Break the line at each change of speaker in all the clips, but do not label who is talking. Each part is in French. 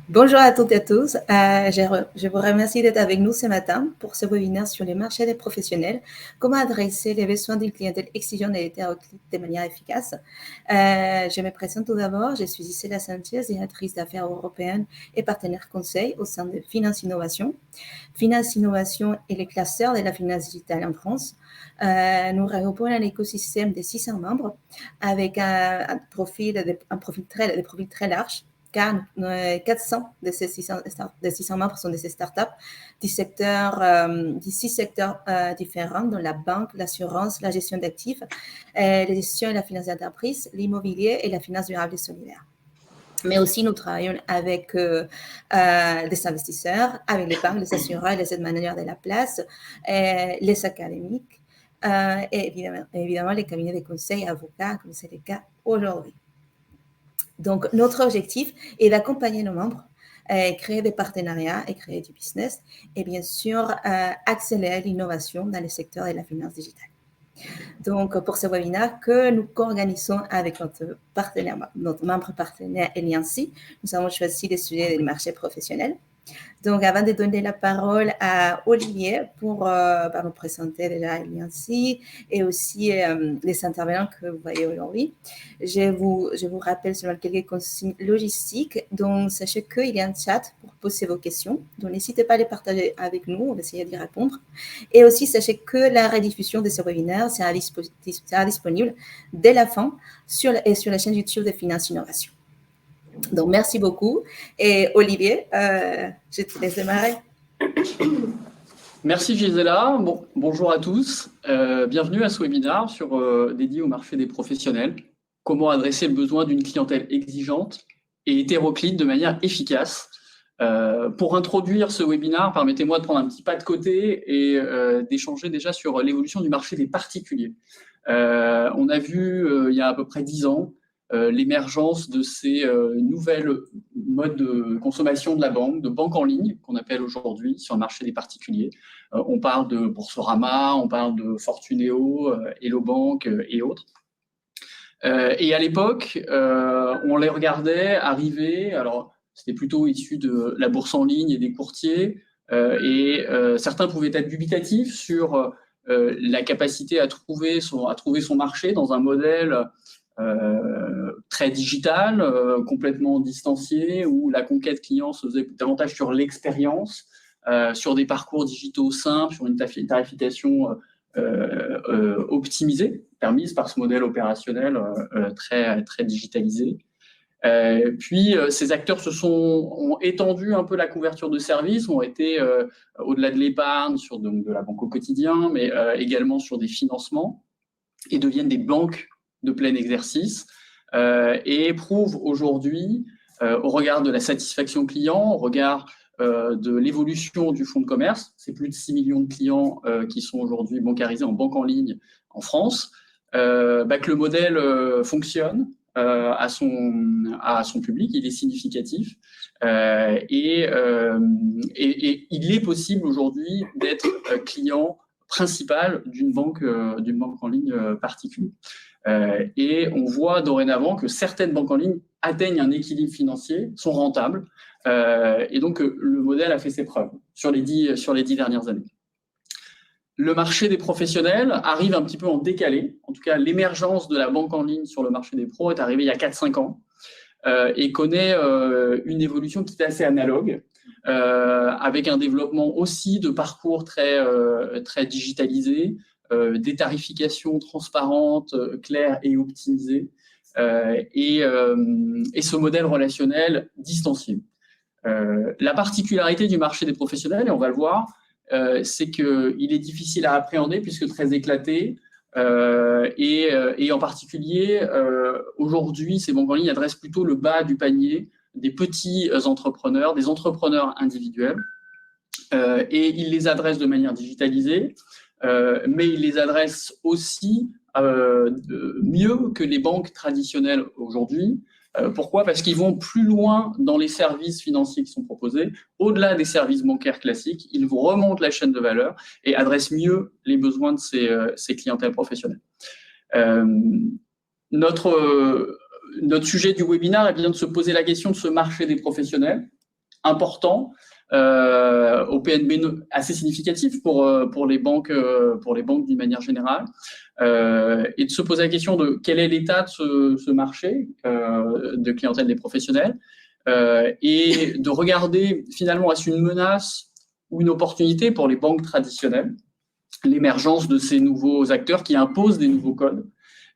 Bonjour à toutes et à tous. Je vous remercie d'être avec nous ce matin pour ce webinaire sur les marchés des professionnels, comment adresser les besoins d'une clientèle exigeante et hétéroclite de manière efficace. Je me présente tout d'abord. Je suis Isela Sanchez, directrice d'affaires européennes et partenaire conseil au sein de Finance Innovation. Finance Innovation est le classeur de la finance digitale en France. Nous regroupons un écosystème de 600 membres avec un profil très large, car 400 de ces 600 membres sont de ces startups du secteur, 6 secteurs différents, dont la banque, l'assurance, la gestion d'actifs, la gestion et la finance d'entreprise, l'immobilier et la finance durable et solidaire. Mais aussi, nous travaillons avec des investisseurs, avec les banques, les assureurs et les asset managers de la place, les académiques et évidemment les cabinets de conseil avocats, comme c'est le cas aujourd'hui. Donc, notre objectif est d'accompagner nos membres, créer des partenariats et créer du business et bien sûr accélérer l'innovation dans le secteur de la finance digitale. Donc, pour ce webinaire que nous co-organisons avec notre membre partenaire Eliancy, nous avons choisi le sujet du marché professionnel. Donc, avant de donner la parole à Olivier pour nous présenter déjà Eliancy et aussi les intervenants que vous voyez aujourd'hui, je vous rappelle seulement quelques consignes logistiques. Donc, sachez qu'il y a un chat pour poser vos questions. Donc, n'hésitez pas à les partager avec nous. On va essayer d'y répondre. Et aussi, sachez que la rediffusion de ce webinaire sera disponible dès la fin sur la chaîne YouTube de Finance Innovation. Donc, merci beaucoup. Et Olivier, je te laisse démarrer.
Merci Gisela. Bonjour à tous. Bienvenue à ce webinaire dédié au marché des professionnels. Comment adresser le besoin d'une clientèle exigeante et hétéroclite de manière efficace. Pour introduire ce webinaire, permettez-moi de prendre un petit pas de côté et d'échanger déjà sur l'évolution du marché des particuliers. On a vu il y a à peu près 10 ans l'émergence de ces nouvelles modes de consommation de la banque, de banque en ligne, qu'on appelle aujourd'hui sur le marché des particuliers. On parle de Boursorama, on parle de Fortuneo, Hello Bank et autres. Et à l'époque, on les regardait arriver, alors c'était plutôt issu de la bourse en ligne et des courtiers, et certains pouvaient être dubitatifs sur la capacité à trouver son marché dans un modèle très digital, complètement distancié, où la conquête client se faisait davantage sur l'expérience, sur des parcours digitaux simples, sur une tarification optimisée, permise par ce modèle opérationnel très digitalisé. Puis ces acteurs ont étendu un peu la couverture de services, ont été au-delà de l'épargne, sur de la banque au quotidien, mais également sur des financements, et deviennent des banques de plein exercice, et prouvent aujourd'hui, au regard de la satisfaction client, au regard de l'évolution du fonds de commerce, c'est plus de 6 millions de clients qui sont aujourd'hui bancarisés en banque en ligne en France, que le modèle fonctionne à son public, il est significatif, et il est possible aujourd'hui d'être client principal d'une banque en ligne particulière. Et on voit dorénavant que certaines banques en ligne atteignent un équilibre financier, sont rentables, et donc le modèle a fait ses preuves sur les 10 dernières années. Le marché des professionnels arrive un petit peu en décalé. En tout cas, l'émergence de la banque en ligne sur le marché des pros est arrivée il y a 4-5 ans et connaît une évolution qui est assez analogue, avec un développement aussi de parcours très digitalisés, des tarifications transparentes, claires et optimisées, et ce modèle relationnel distancié. La particularité du marché des professionnels, et on va le voir, c'est qu'il est difficile à appréhender puisque très éclaté, et en particulier, aujourd'hui, ces banques en ligne adressent plutôt le bas du panier des petits entrepreneurs, des entrepreneurs individuels, et ils les adressent de manière digitalisée, mais ils les adressent aussi mieux que les banques traditionnelles aujourd'hui. Pourquoi ? Parce qu'ils vont plus loin dans les services financiers qui sont proposés, au-delà des services bancaires classiques, ils vous remontent la chaîne de valeur et adressent mieux les besoins de ces clientèles professionnelles. Notre sujet du webinaire est bien de se poser la question de ce marché des professionnels, important, au PNB assez significatif pour les banques d'une manière générale, et de se poser la question de quel est l'état de ce marché de clientèle des professionnels, et de regarder finalement est-ce une menace ou une opportunité pour les banques traditionnelles, l'émergence de ces nouveaux acteurs qui imposent des nouveaux codes,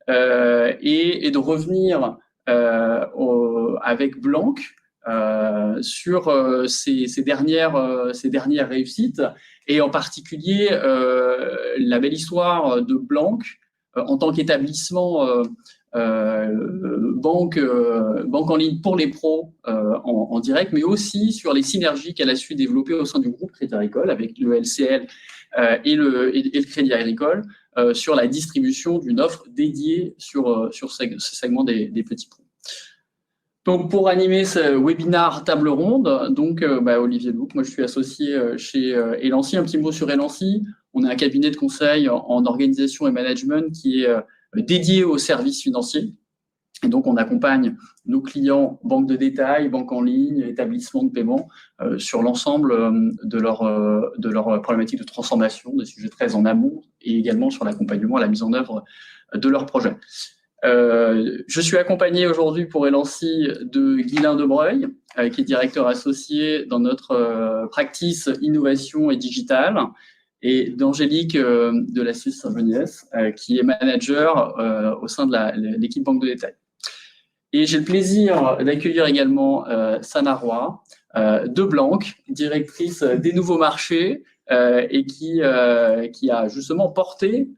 et de revenir avec Blank sur ces dernières réussites, et en particulier la belle histoire de Blank en tant qu'établissement banque en ligne pour les pros en direct, mais aussi sur les synergies qu'elle a su développer au sein du groupe Crédit Agricole avec le LCL et le Crédit Agricole sur la distribution d'une offre dédiée sur ce segment des petits pros. Donc, pour animer ce webinaire table ronde, donc Olivier Loup, moi je suis associé chez Elancy. Un petit mot sur Elancy. On est un cabinet de conseil en organisation et management qui est dédié aux services financiers. Et donc, on accompagne nos clients, banques de détail, banques en ligne, établissements de paiement, sur l'ensemble de leur problématique de transformation, des sujets très en amont, et également sur l'accompagnement à la mise en œuvre de leurs projets. Je suis accompagné aujourd'hui pour Elancy de Guylain Debreuil, qui est directeur associé dans notre practice innovation et digital, et d'Angélique de la Suisse Saint-Geniès, qui est manager au sein de l'équipe banque de détail. Et j'ai le plaisir d'accueillir également Sana Roy de Blank, directrice des nouveaux marchés, et qui a justement porté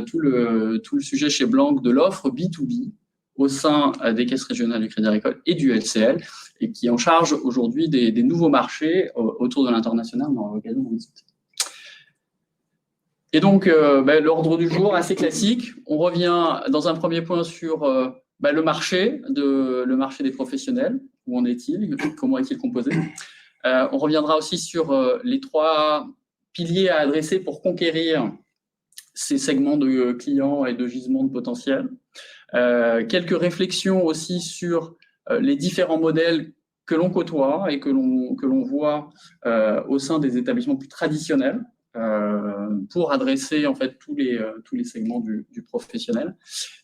tout le sujet chez Blank de l'offre B2B au sein des caisses régionales du Crédit Agricole et du LCL, et qui est en charge aujourd'hui des nouveaux marchés autour de l'international. On aura l'occasion d'en discuter. Et donc, l'ordre du jour, assez classique. On revient dans un premier point sur le marché des professionnels. Où en est-il? Comment est-il composé? On reviendra aussi sur les 3 piliers à adresser pour conquérir ces segments de clients et de gisements de potentiel. Quelques réflexions aussi sur les différents modèles que l'on côtoie et que l'on voit au sein des établissements plus traditionnels, pour adresser en fait tous les segments du professionnel.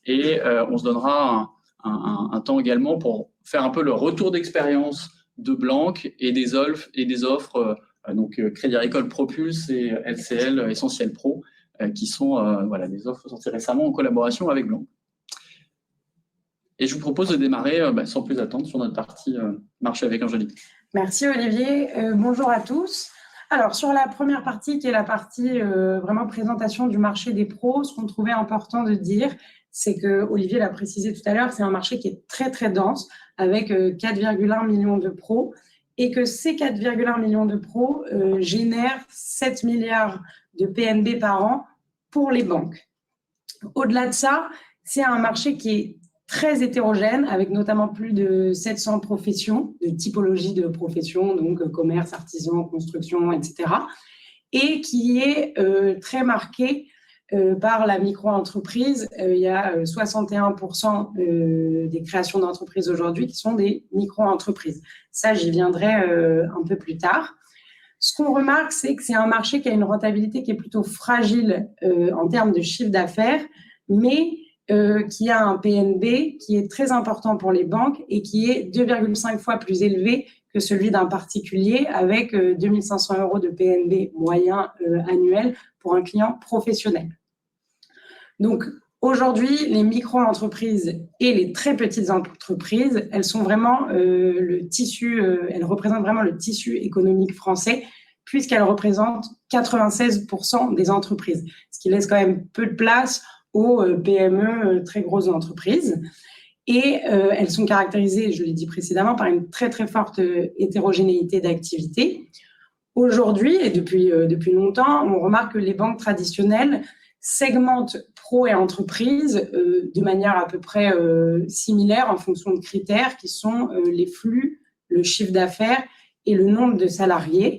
Et on se donnera un temps également pour faire un peu le retour d'expérience de Blank et des offres donc Crédit Agricole Propulse et LCL Essentiel Pro, qui sont des offres sorties récemment en collaboration avec Blank. Et je vous propose de démarrer sans plus attendre sur notre partie marché avec Angélique.
Merci Olivier. Bonjour à tous. Alors, sur la première partie, qui est la partie vraiment présentation du marché des pros, ce qu'on trouvait important de dire, c'est que, Olivier l'a précisé tout à l'heure, c'est un marché qui est très, très dense, avec 4,1 millions de pros, et que ces 4,1 millions de pros génèrent 7 milliards de PNB par an pour les banques. Au-delà de ça, c'est un marché qui est très hétérogène, avec notamment plus de 700 professions, de typologies de professions, donc commerce, artisan, construction, etc. Et qui est très marqué par la micro-entreprise. Il y a 61% des créations d'entreprises aujourd'hui qui sont des micro-entreprises. Ça, j'y viendrai un peu plus tard. Ce qu'on remarque, c'est que c'est un marché qui a une rentabilité qui est plutôt fragile en termes de chiffre d'affaires, mais qui a un PNB qui est très important pour les banques et qui est 2,5 fois plus élevé que celui d'un particulier, avec 2 500 € de PNB moyen annuel pour un client professionnel. Donc, aujourd'hui, les micro-entreprises et les très petites entreprises, elles sont vraiment elles représentent vraiment le tissu économique français, puisqu'elles représentent 96% des entreprises, ce qui laisse quand même peu de place aux PME, très grosses entreprises. Et elles sont caractérisées, je l'ai dit précédemment, par une très, très forte hétérogénéité d'activité. Aujourd'hui, et depuis longtemps, on remarque que les banques traditionnelles segmentent pro et entreprises de manière à peu près similaire en fonction de critères qui sont les flux, le chiffre d'affaires et le nombre de salariés.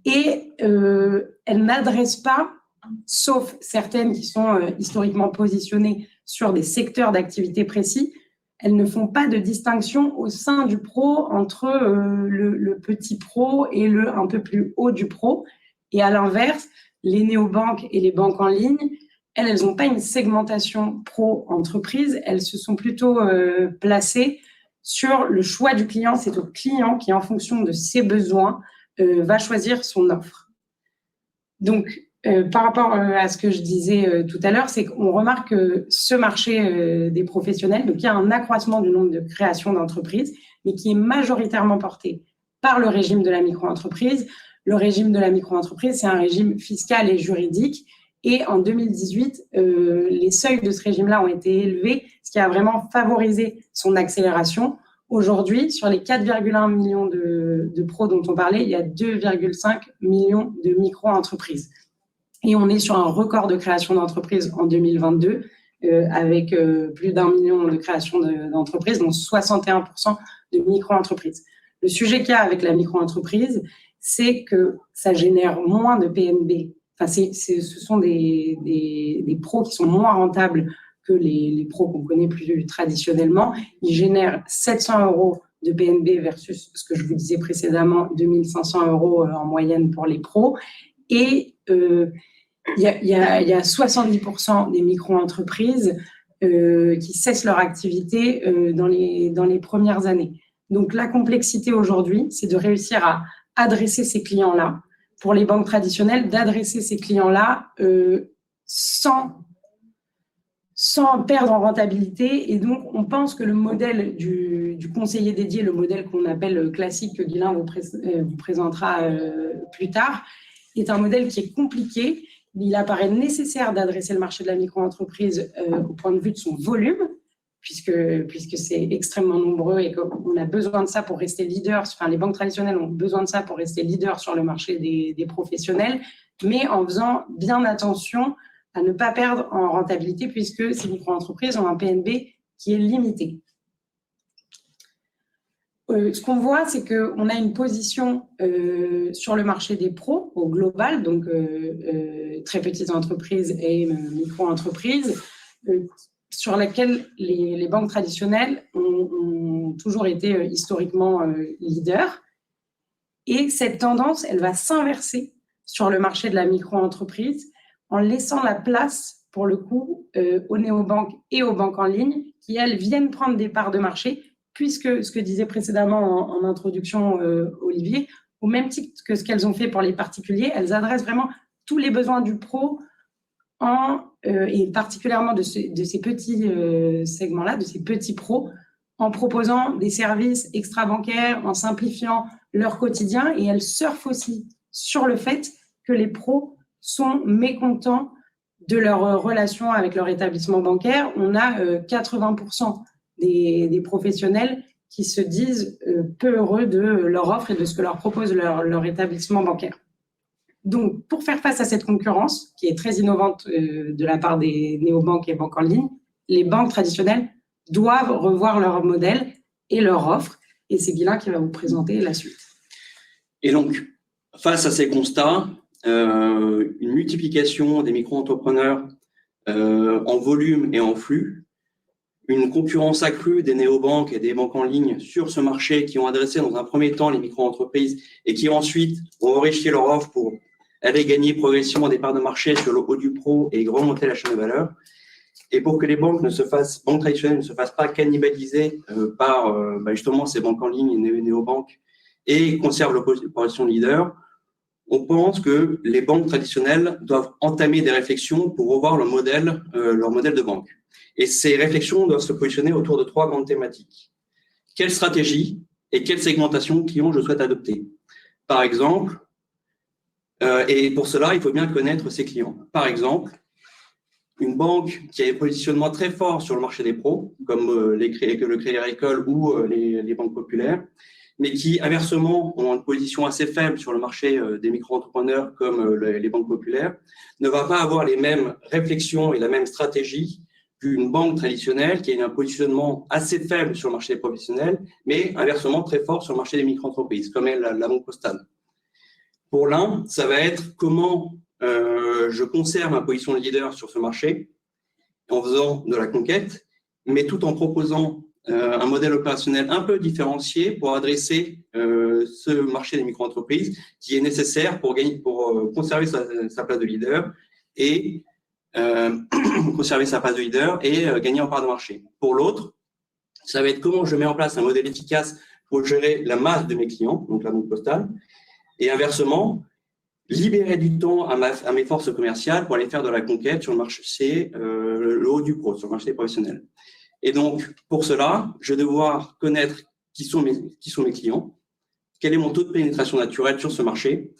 Et elles n'adressent pas, sauf certaines qui sont historiquement positionnées sur des secteurs d'activité précis, elles ne font pas de distinction au sein du pro entre le petit pro et le un peu plus haut du pro. Et à l'inverse, les néobanques et les banques en ligne, elles n'ont pas une segmentation pro-entreprise, elles se sont plutôt placées sur le choix du client. C'est au client qui, en fonction de ses besoins, va choisir son offre. Donc, par rapport à ce que je disais tout à l'heure, c'est qu'on remarque que ce marché des professionnels, donc il y a un accroissement du nombre de créations d'entreprises, mais qui est majoritairement porté par le régime de la micro-entreprise. Le régime de la micro-entreprise, c'est un régime fiscal et juridique. Et en 2018, les seuils de ce régime-là ont été élevés, ce qui a vraiment favorisé son accélération. Aujourd'hui, sur les 4,1 millions de pros dont on parlait, il y a 2,5 millions de micro-entreprises. Et on est sur un record de création d'entreprises en 2022, avec plus d'1 million de créations d'entreprises, dont 61% de micro-entreprises. Le sujet qu'il y a avec la micro-entreprise, c'est que ça génère moins de PNB. Enfin, ce sont des pros qui sont moins rentables que les pros qu'on connaît plus traditionnellement. Ils génèrent 700 € de PNB versus ce que je vous disais précédemment, 2500 € en moyenne pour les pros. Et il y a 70% des micro-entreprises qui cessent leur activité dans les premières années. Donc, la complexité aujourd'hui, c'est de réussir à adresser ces clients-là. Pour les banques traditionnelles, d'adresser ces clients-là sans perdre en rentabilité. Et donc, on pense que le modèle du conseiller dédié, le modèle qu'on appelle classique, que Guylain vous présentera plus tard, est un modèle qui est compliqué. Il apparaît nécessaire d'adresser le marché de la micro-entreprise au point de vue de son volume, puisque c'est extrêmement nombreux et qu'on a besoin de ça pour rester leader. Enfin, les banques traditionnelles ont besoin de ça pour rester leader sur le marché des professionnels, mais en faisant bien attention à ne pas perdre en rentabilité, puisque ces micro-entreprises ont un PNB qui est limité. Ce qu'on voit, c'est qu'on a une position sur le marché des pros au global, donc très petites entreprises et micro-entreprises, sur laquelle les banques traditionnelles ont toujours été historiquement leaders. Et cette tendance, elle va s'inverser sur le marché de la micro-entreprise en laissant la place, pour le coup, aux néobanques et aux banques en ligne qui, elles, viennent prendre des parts de marché, puisque ce que disait précédemment en introduction Olivier, au même titre que ce qu'elles ont fait pour les particuliers, elles adressent vraiment tous les besoins du pro et particulièrement de ces petits segments-là, de ces petits pros, en proposant des services extra-bancaires, en simplifiant leur quotidien. Et elles surfent aussi sur le fait que les pros sont mécontents de leur relation avec leur établissement bancaire. On a 80% des professionnels qui se disent peu heureux de leur offre et de ce que leur propose leur établissement bancaire. Donc, pour faire face à cette concurrence, qui est très innovante de la part des néobanques et banques en ligne, les banques traditionnelles doivent revoir leur modèle et leur offre. Et c'est Guylain qui va vous présenter la suite.
Et donc, face à ces constats, une multiplication des micro-entrepreneurs en volume et en flux, une concurrence accrue des néobanques et des banques en ligne sur ce marché qui ont adressé dans un premier temps les micro-entreprises et qui ensuite ont enrichi leur offre pour aller gagner progressivement des parts de marché sur le haut du pro et remonter la chaîne de valeur. Et pour que les banques traditionnelles ne se fassent pas cannibaliser par justement ces banques en ligne et néobanques et conservent leur position de leader, on pense que les banques traditionnelles doivent entamer des réflexions pour revoir leur modèle de banque. Et ces réflexions doivent se positionner autour de 3 grandes thématiques. Quelle stratégie et quelle segmentation client je souhaite adopter? Par exemple, et pour cela, il faut bien connaître ses clients. Par exemple, une banque qui a un positionnement très fort sur le marché des pros, comme le Crédit Agricole ou les banques populaires, mais qui, inversement, ont une position assez faible sur le marché des micro-entrepreneurs comme les banques populaires, ne va pas avoir les mêmes réflexions et la même stratégie qu'une banque traditionnelle qui a un positionnement assez faible sur le marché des professionnels, mais inversement très fort sur le marché des micro-entreprises, comme est la Banque Postale. Pour l'un, ça va être comment je conserve ma position de leader sur ce marché en faisant de la conquête, mais tout en proposant un modèle opérationnel un peu différencié pour adresser ce marché des micro-entreprises qui est nécessaire pour conserver sa place de leader et gagner en part de marché. Pour l'autre, ça va être comment je mets en place un modèle efficace pour gérer la masse de mes clients, donc la banque postale, et inversement, libérer du temps à mes forces commerciales pour aller faire de la conquête sur le marché, le haut du pro, sur le marché professionnel. Et donc, pour cela, je vais devoir connaître qui sont mes clients, quel est mon taux de pénétration naturelle sur ce marché,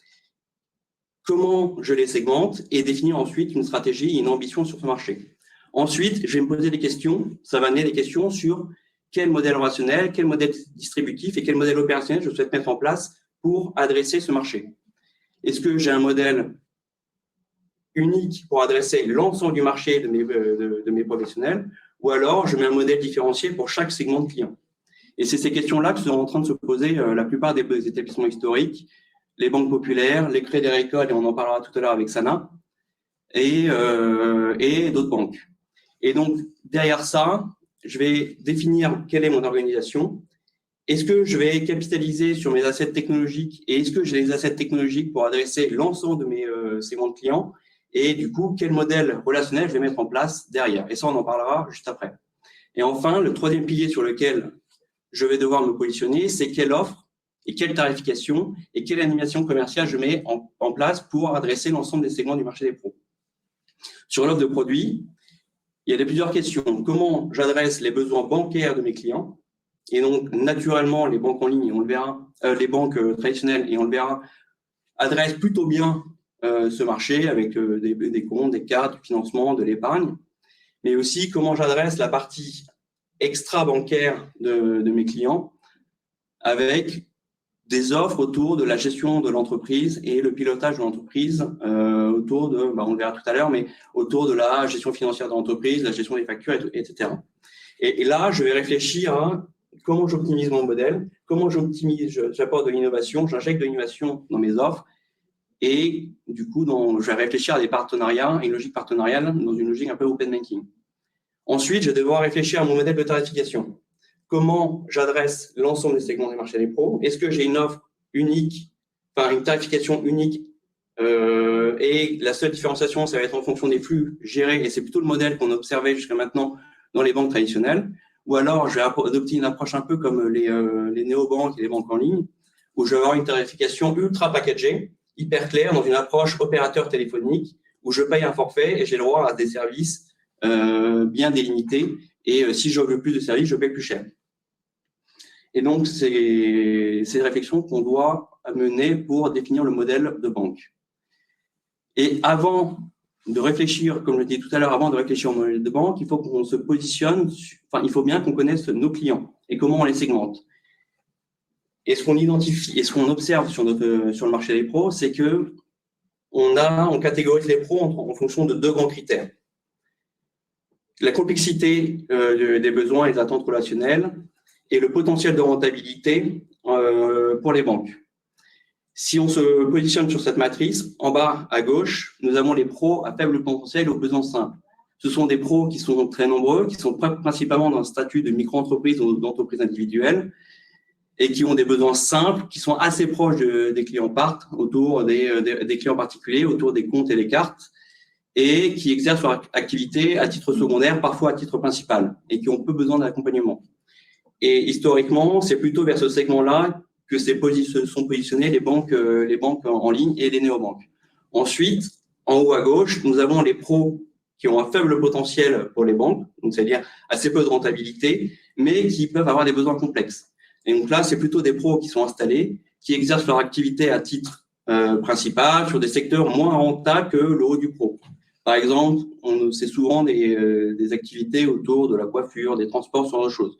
comment je les segmente et définir ensuite une stratégie et une ambition sur ce marché. Ensuite, je vais me poser des questions, ça va amener des questions sur quel modèle relationnel, quel modèle distributif et quel modèle opérationnel je souhaite mettre en place pour adresser ce marché. Est-ce que j'ai un modèle unique pour adresser l'ensemble du marché de mes professionnels ou alors je mets un modèle différencié pour chaque segment de clients? Et c'est ces questions-là que sont en train de se poser la plupart des établissements historiques, les banques populaires, les Crédits Agricole, et on en parlera tout à l'heure avec Sana, et d'autres banques. Et donc, derrière ça, je vais définir quelle est mon organisation. Est-ce que je vais capitaliser sur mes assets technologiques et est-ce que j'ai les assets technologiques pour adresser l'ensemble de mes segments de clients? Et du coup, quel modèle relationnel je vais mettre en place derrière? Et ça, on en parlera juste après. Et enfin, le troisième pilier sur lequel je vais devoir me positionner, c'est quelle offre et quelle tarification et quelle animation commerciale je mets en place pour adresser l'ensemble des segments du marché des pros. Sur l'offre de produits, il y a plusieurs questions. Comment j'adresse les besoins bancaires de mes clients? Et donc, naturellement, les banques en ligne, on le verra, les banques traditionnelles, et on le verra, adressent plutôt bien ce marché avec des comptes, des cartes, du financement, de l'épargne. Mais aussi, comment j'adresse la partie extra-bancaire de mes clients avec des offres autour de la gestion de l'entreprise et le pilotage de l'entreprise autour de, on le verra tout à l'heure, mais autour de la gestion financière de l'entreprise, la gestion des factures, etc. Et là, je vais réfléchir à comment j'optimise mon modèle, comment j'apporte de l'innovation, j'injecte de l'innovation dans mes offres et du coup, je vais réfléchir à des partenariats, une logique partenariale dans une logique un peu open banking. Ensuite, je vais devoir réfléchir à mon modèle de tarification. Comment j'adresse l'ensemble des segments du marché des pros? Est-ce que j'ai une offre unique, une tarification unique et la seule différenciation, ça va être en fonction des flux gérés et c'est plutôt le modèle qu'on observait jusqu'à maintenant dans les banques traditionnelles. Ou alors, je vais adopter une approche un peu comme les néobanques et les banques en ligne, où je vais avoir une tarification ultra packagée, hyper claire, dans une approche opérateur téléphonique, où je paye un forfait et j'ai le droit à des services bien délimités. Et si je veux plus de services, je paye plus cher. Et donc, c'est une réflexion qu'on doit mener pour définir le modèle de banque. Et avant de réfléchir, comme je l'ai dit tout à l'heure, avant de réfléchir au modèle de banque, il faut qu'on se positionne, il faut bien qu'on connaisse nos clients et comment on les segmente. Et ce qu'on identifie et ce qu'on observe sur le marché des pros, c'est que on catégorise les pros en fonction de deux grands critères. La complexité des besoins et des attentes relationnelles et le potentiel de rentabilité pour les banques. Si on se positionne sur cette matrice, en bas à gauche, nous avons les pros à faible potentiel aux besoins simples. Ce sont des pros qui sont très nombreux, qui sont principalement dans le statut de micro-entreprise ou d'entreprise individuelle et qui ont des besoins simples, qui sont assez proches des clients part, autour des clients particuliers, autour des comptes et des cartes, et qui exercent leur activité à titre secondaire, parfois à titre principal, et qui ont peu besoin d'accompagnement. Et historiquement, c'est plutôt vers ce segment-là que se sont positionnées les banques en ligne et les néobanques. Ensuite, en haut à gauche, nous avons les pros qui ont un faible potentiel pour les banques, donc c'est-à-dire assez peu de rentabilité, mais qui peuvent avoir des besoins complexes. Et donc là, c'est plutôt des pros qui sont installés, qui exercent leur activité à titre principal sur des secteurs moins rentables que le haut du pro. Par exemple, c'est souvent des activités autour de la coiffure, des transports, ce genre de choses,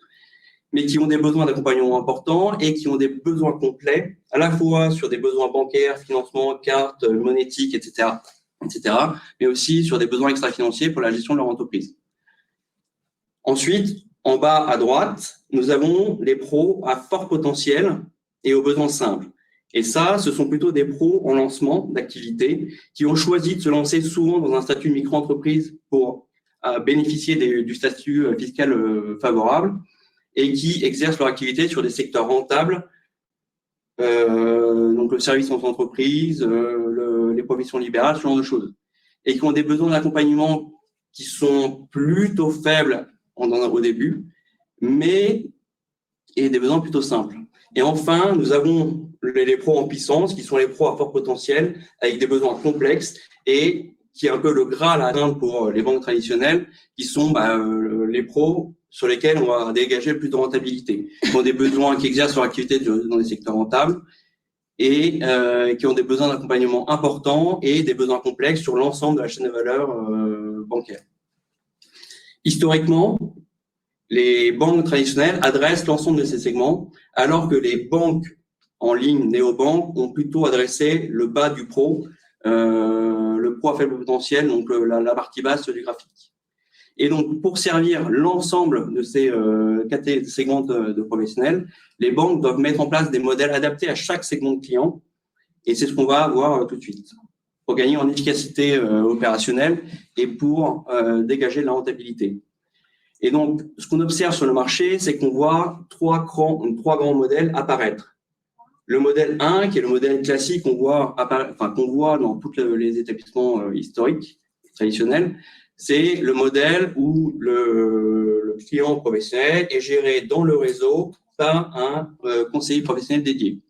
mais qui ont des besoins d'accompagnement importants et qui ont des besoins complets, à la fois sur des besoins bancaires, financement, cartes, monétiques, etc., mais aussi sur des besoins extra-financiers pour la gestion de leur entreprise. Ensuite, en bas à droite, nous avons les pros à fort potentiel et aux besoins simples. Et ça, ce sont plutôt des pros en lancement d'activité qui ont choisi de se lancer souvent dans un statut de micro-entreprise pour bénéficier du statut fiscal favorable et qui exercent leur activité sur des secteurs rentables, donc le service en entreprise, les professions libérales, ce genre de choses, et qui ont des besoins d'accompagnement qui sont plutôt faibles au début, mais et des besoins plutôt simples. Et enfin, nous avons les pros en puissance, qui sont les pros à fort potentiel, avec des besoins complexes et qui est un peu le Graal à atteindre pour les banques traditionnelles, qui sont les pros sur lesquels on va dégager le plus de rentabilité, qui ont des besoins, qui exercent leur activité dans des secteurs rentables et qui ont des besoins d'accompagnement importants et des besoins complexes sur l'ensemble de la chaîne de valeur bancaire. Historiquement, les banques traditionnelles adressent l'ensemble de ces segments, alors que les banques en ligne, néobanques, ont plutôt adressé le bas du pro, le pro à faible potentiel, donc la partie basse du graphique. Et donc, pour servir l'ensemble de ces segments de professionnels, les banques doivent mettre en place des modèles adaptés à chaque segment de client, et c'est ce qu'on va voir tout de suite, pour gagner en efficacité opérationnelle et pour dégager de la rentabilité. Et donc, ce qu'on observe sur le marché, c'est qu'on voit trois grands modèles apparaître. Le modèle 1, qui est le modèle classique qu'on voit dans tous les établissements historiques, traditionnels, c'est le modèle où le client professionnel est géré dans le réseau par un conseiller professionnel dédié.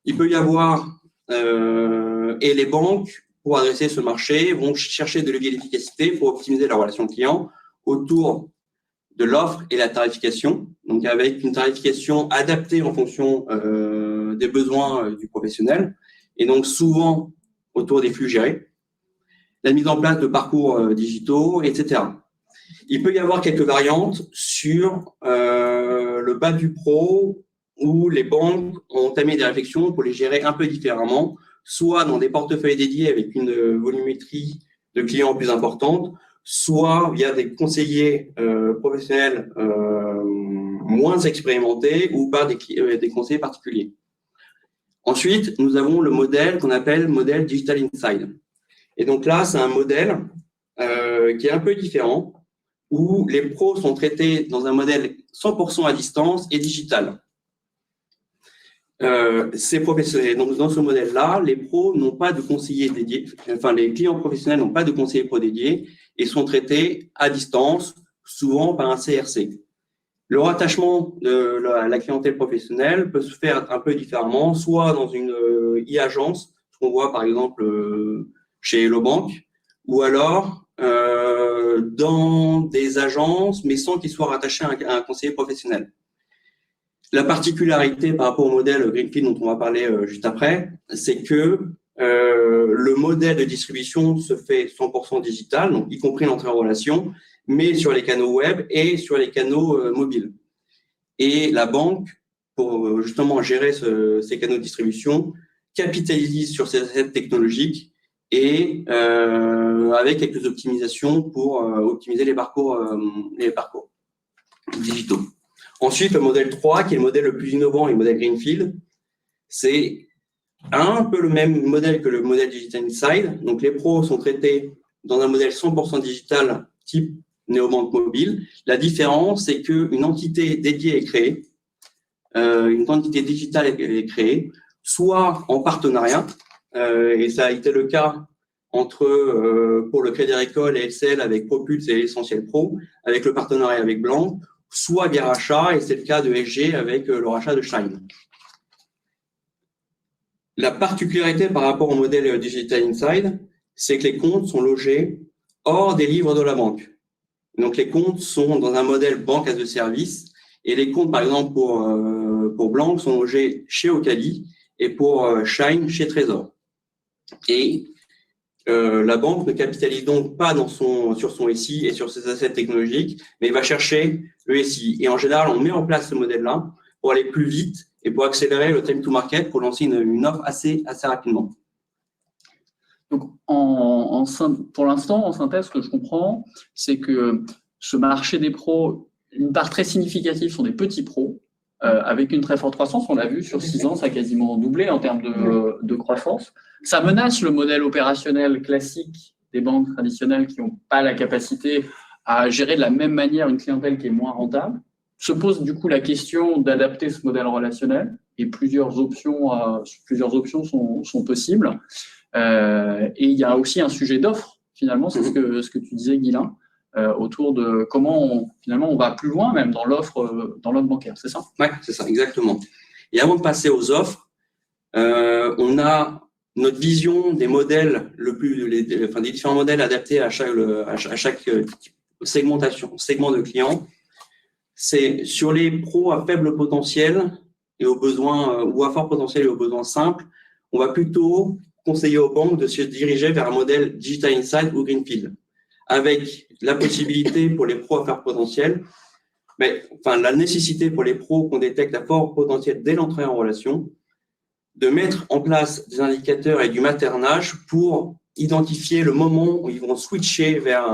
Il peut y avoir, et les banques, pour adresser ce marché, vont chercher de leviers d'efficacité pour optimiser la relation client autour de l'offre et la tarification, donc avec une tarification adaptée en fonction des besoins du professionnel, et donc souvent autour des flux gérés, la mise en place de parcours digitaux, etc. Il peut y avoir quelques variantes sur le bas du pro, où les banques ont entamé des réflexions pour les gérer un peu différemment, soit dans des portefeuilles dédiés avec une volumétrie de clients plus importante, soit via des conseillers professionnels moins expérimentés ou par des conseillers particuliers. Ensuite, nous avons le modèle qu'on appelle modèle Digital Inside. Et donc là, c'est un modèle qui est un peu différent, où les pros sont traités dans un modèle 100% à distance et digital. Ces professionnels, donc dans ce modèle-là, les pros n'ont pas de conseillers dédiés, enfin les clients professionnels n'ont pas de conseillers pro dédiés et sont traités à distance, souvent par un CRC. Le rattachement de la clientèle professionnelle peut se faire un peu différemment, soit dans une e-agence, ce qu'on voit par exemple chez Hello Bank, ou alors dans des agences, mais sans qu'ils soient rattachés à un conseiller professionnel. La particularité par rapport au modèle Greenfield dont on va parler juste après, c'est que le modèle de distribution se fait 100% digital, donc y compris l'entrée en relation, mais sur les canaux web et sur les canaux mobiles. Et la banque, pour justement gérer ces canaux de distribution, capitalise sur ces assets technologiques et avec quelques optimisations pour optimiser les parcours digitaux. Ensuite, le modèle 3, qui est le modèle le plus innovant et le modèle Greenfield, c'est un peu le même modèle que le modèle Digital Inside. Donc, les pros sont traités dans un modèle 100% digital type néobanque mobile. La différence, c'est qu'une entité dédiée est créée, une entité digitale est créée, soit en partenariat, et ça a été le cas pour le Crédit Agricole et LCL avec Propulse et Essentiel Pro, avec le partenariat avec Blanc, soit via rachat, et c'est le cas de SG avec le rachat de Shine. La particularité par rapport au modèle Digital Inside, c'est que les comptes sont logés hors des livres de la banque. Donc, les comptes sont dans un modèle banque as a service, et les comptes, par exemple, pour Blanc, sont logés chez Ocali, et pour Shine, chez Trésor. Et la banque ne capitalise donc pas sur son SI et sur ses assets technologiques, mais va chercher le SI. Et en général, on met en place ce modèle-là pour aller plus vite et pour accélérer le time to market, pour lancer une offre assez rapidement.
Donc, pour l'instant, en synthèse, ce que je comprends, c'est que ce marché des pros, une part très significative sont des petits pros, avec une très forte croissance. On l'a vu, sur 6 ans, ça a quasiment doublé en termes de croissance. Ça menace le modèle opérationnel classique des banques traditionnelles qui n'ont pas la capacité à gérer de la même manière une clientèle qui est moins rentable. se pose du coup la question d'adapter ce modèle relationnel et plusieurs options sont possibles. Et il y a aussi un sujet d'offre, finalement, c'est ce que tu disais, Guilain, autour de comment finalement on va plus loin même dans l'offre bancaire, c'est ça?
Oui, c'est ça, exactement. Et avant de passer aux offres, on a notre vision des modèles, des différents modèles adaptés à chaque segment de clients. C'est sur les pros à faible potentiel et aux besoins, ou à fort potentiel et aux besoins simples, on va plutôt conseiller aux banques de se diriger vers un modèle Digital Insight ou Greenfield, avec la possibilité pour les pros à fort potentiel, la nécessité pour les pros qu'on détecte à fort potentiel dès l'entrée en relation, de mettre en place des indicateurs et du maternage pour identifier le moment où ils vont switcher vers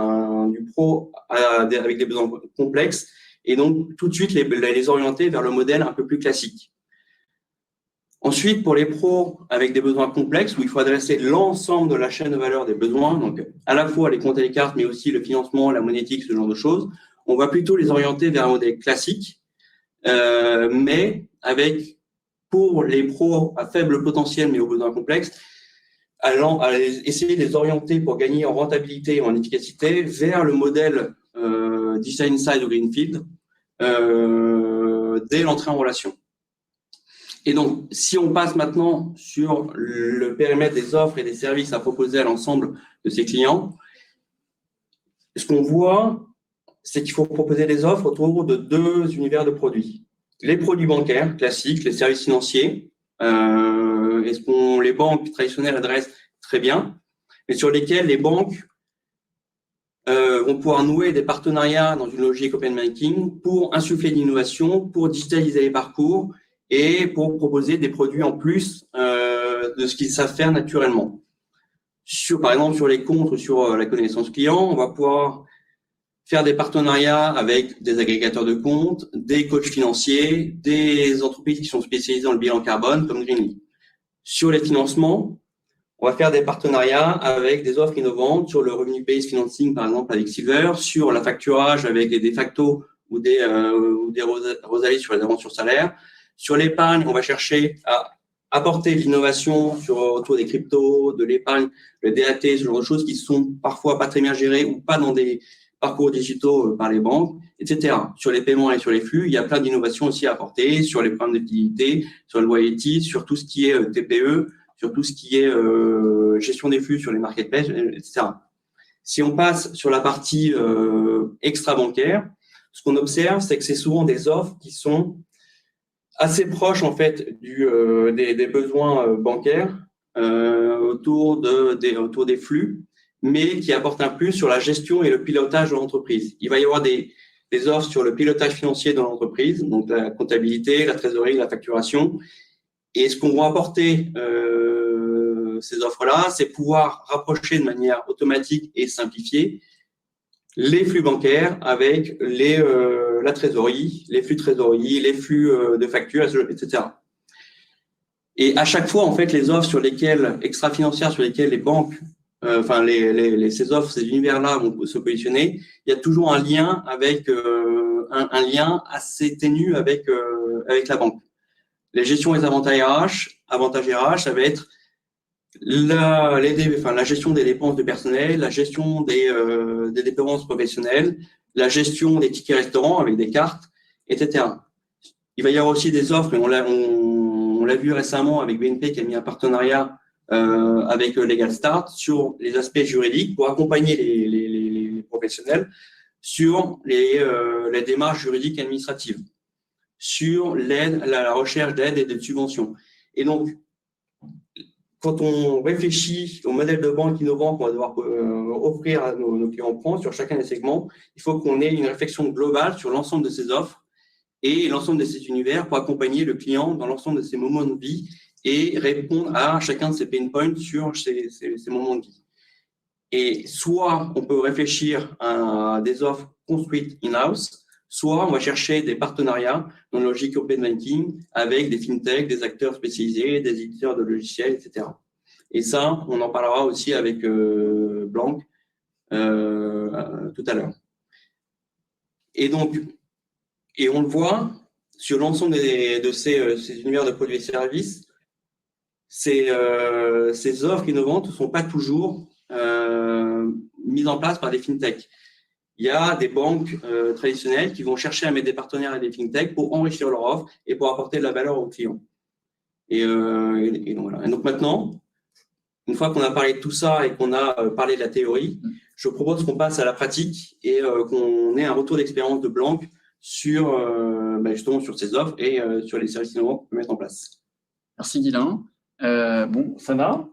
du pro avec des besoins complexes et donc tout de suite les orienter vers le modèle un peu plus classique. Ensuite, pour les pros avec des besoins complexes, où il faut adresser l'ensemble de la chaîne de valeur des besoins, donc à la fois les comptes et les cartes, mais aussi le financement, la monétique, ce genre de choses, on va plutôt les orienter vers un modèle classique, mais avec, pour les pros à faible potentiel, mais aux besoins complexes, essayer de les orienter pour gagner en rentabilité et en efficacité vers le modèle Digital Insight ou Greenfield dès l'entrée en relation. Et donc, si on passe maintenant sur le périmètre des offres et des services à proposer à l'ensemble de ces clients, ce qu'on voit, c'est qu'il faut proposer des offres autour de deux univers de produits. Les produits bancaires classiques, les services financiers, et ce qu'on les banques traditionnelles adressent très bien, mais sur lesquels les banques vont pouvoir nouer des partenariats dans une logique open banking pour insuffler l'innovation, pour digitaliser les parcours et pour proposer des produits en plus de ce qu'ils savent faire naturellement. Par exemple, sur les comptes ou sur la connaissance client, on va pouvoir faire des partenariats avec des agrégateurs de comptes, des coachs financiers, des entreprises qui sont spécialisées dans le bilan carbone comme Greenly. Sur les financements, on va faire des partenariats avec des offres innovantes sur le revenue-based financing, par exemple avec Silver, sur la facturage avec des de facto ou des Rosalie sur les avances sur salaire. Sur l'épargne, on va chercher à apporter de l'innovation autour des cryptos, de l'épargne, le DAT, ce genre de choses qui sont parfois pas très bien gérées ou pas dans des parcours digitaux par les banques, etc. Sur les paiements et sur les flux, il y a plein d'innovations aussi à apporter sur les programmes de liquidité, sur le loyalty, sur tout ce qui est TPE, sur tout ce qui est gestion des flux sur les marketplaces, etc. Si on passe sur la partie extra-bancaire, ce qu'on observe, c'est que c'est souvent des offres qui sont assez proches en fait des besoins bancaires autour des flux, mais qui apportent un plus sur la gestion et le pilotage de l'entreprise. Il va y avoir des offres sur le pilotage financier de l'entreprise, donc la comptabilité, la trésorerie, la facturation. Et ce qu'on va apporter ces offres-là, c'est pouvoir rapprocher de manière automatique et simplifiée les flux bancaires avec la trésorerie, les flux de trésorerie, les flux de factures, etc. Et à chaque fois, en fait, les offres extra-financières sur lesquelles les banques, ces offres, ces univers-là vont se positionner, il y a toujours un lien avec un lien assez ténu avec la banque. Les gestions et les avantages RH, ça va être la gestion des dépenses de personnel, la gestion des dépenses professionnelles, la gestion des tickets restaurants avec des cartes, etc. Il va y avoir aussi des offres, et on l'a vu récemment avec BNP qui a mis un partenariat avec Legal Start sur les aspects juridiques pour accompagner les professionnels sur les démarches juridiques et administratives, sur la recherche d'aide et de subventions. Et donc, quand on réfléchit au modèle de banque innovant qu'on va devoir offrir à nos clients sur chacun des segments, il faut qu'on ait une réflexion globale sur l'ensemble de ces offres et l'ensemble de ces univers pour accompagner le client dans l'ensemble de ses moments de vie et répondre à chacun de ses pain points sur ces moments de vie. Et soit on peut réfléchir à des offres construites in-house, soit on va chercher des partenariats dans la logique open banking avec des fintechs, des acteurs spécialisés, des éditeurs de logiciels, etc. Et ça, on en parlera aussi avec Blanc tout à l'heure. Et donc, Et on le voit sur l'ensemble de ces univers de produits et services, ces offres innovantes ne sont pas toujours mises en place par des fintechs. Il y a des banques traditionnelles qui vont chercher à mettre des partenaires à des fintechs pour enrichir leur offre et pour apporter de la valeur aux clients. Et donc, voilà. Et donc maintenant, une fois qu'on a parlé de tout ça et qu'on a parlé de la théorie, je propose qu'on passe à la pratique et qu'on ait un retour d'expérience de Blank sur justement sur ces offres et sur les services innovants qu'on peut mettre en place.
Merci Guylain. Bon, ça va.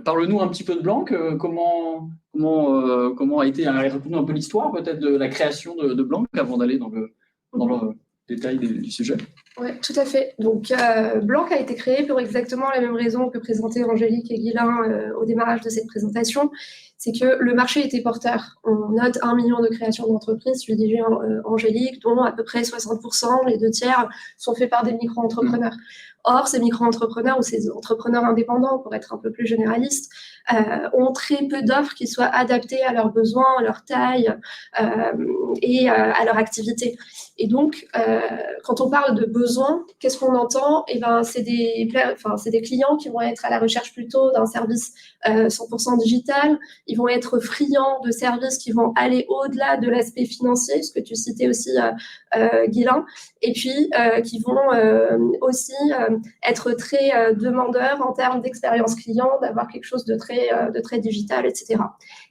Parle-nous un petit peu de Blank. Comment a été, raconte-nous un peu l'histoire peut-être de la création de Blank avant d'aller dans le détail du sujet.
Oui, tout à fait. Donc, Blank a été créé pour exactement la même raison que présentaient Angélique et Guylain au démarrage de cette présentation. C'est que le marché était porteur. On note 1 million de créations d'entreprises, je le disais Angélique, dont à peu près 60%, les 2 tiers, sont faits par des micro-entrepreneurs. Or, ces micro-entrepreneurs ou ces entrepreneurs indépendants, pour être un peu plus généraliste, ont très peu d'offres qui soient adaptées à leurs besoins, à leur taille et à leur activité. Et donc, quand on parle de besoins, qu'est-ce qu'on entend? Eh ben, c'est des clients qui vont être à la recherche plutôt d'un service 100% digital. Ils vont être friands de services qui vont aller au-delà de l'aspect financier, ce que tu citais aussi, Guylain, et puis qui vont aussi être très demandeurs en termes d'expérience client, d'avoir quelque chose de très digital, etc.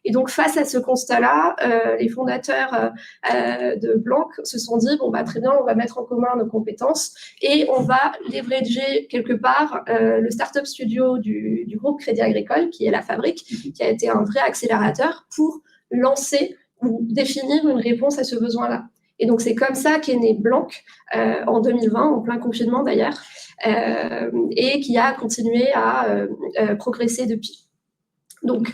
Et donc, face à ce constat-là, les fondateurs de Blank se sont dit, bon, bah, très bien, on va mettre en commun nos compétences et on va leverager quelque part le startup studio du groupe Crédit Agricole, qui est la Fabrique, qui a été un vrai accélérateur pour lancer ou définir une réponse à ce besoin-là. Et donc, c'est comme ça qu'est né Blank en 2020, en plein confinement d'ailleurs, et qui a continué à progresser depuis. Donc,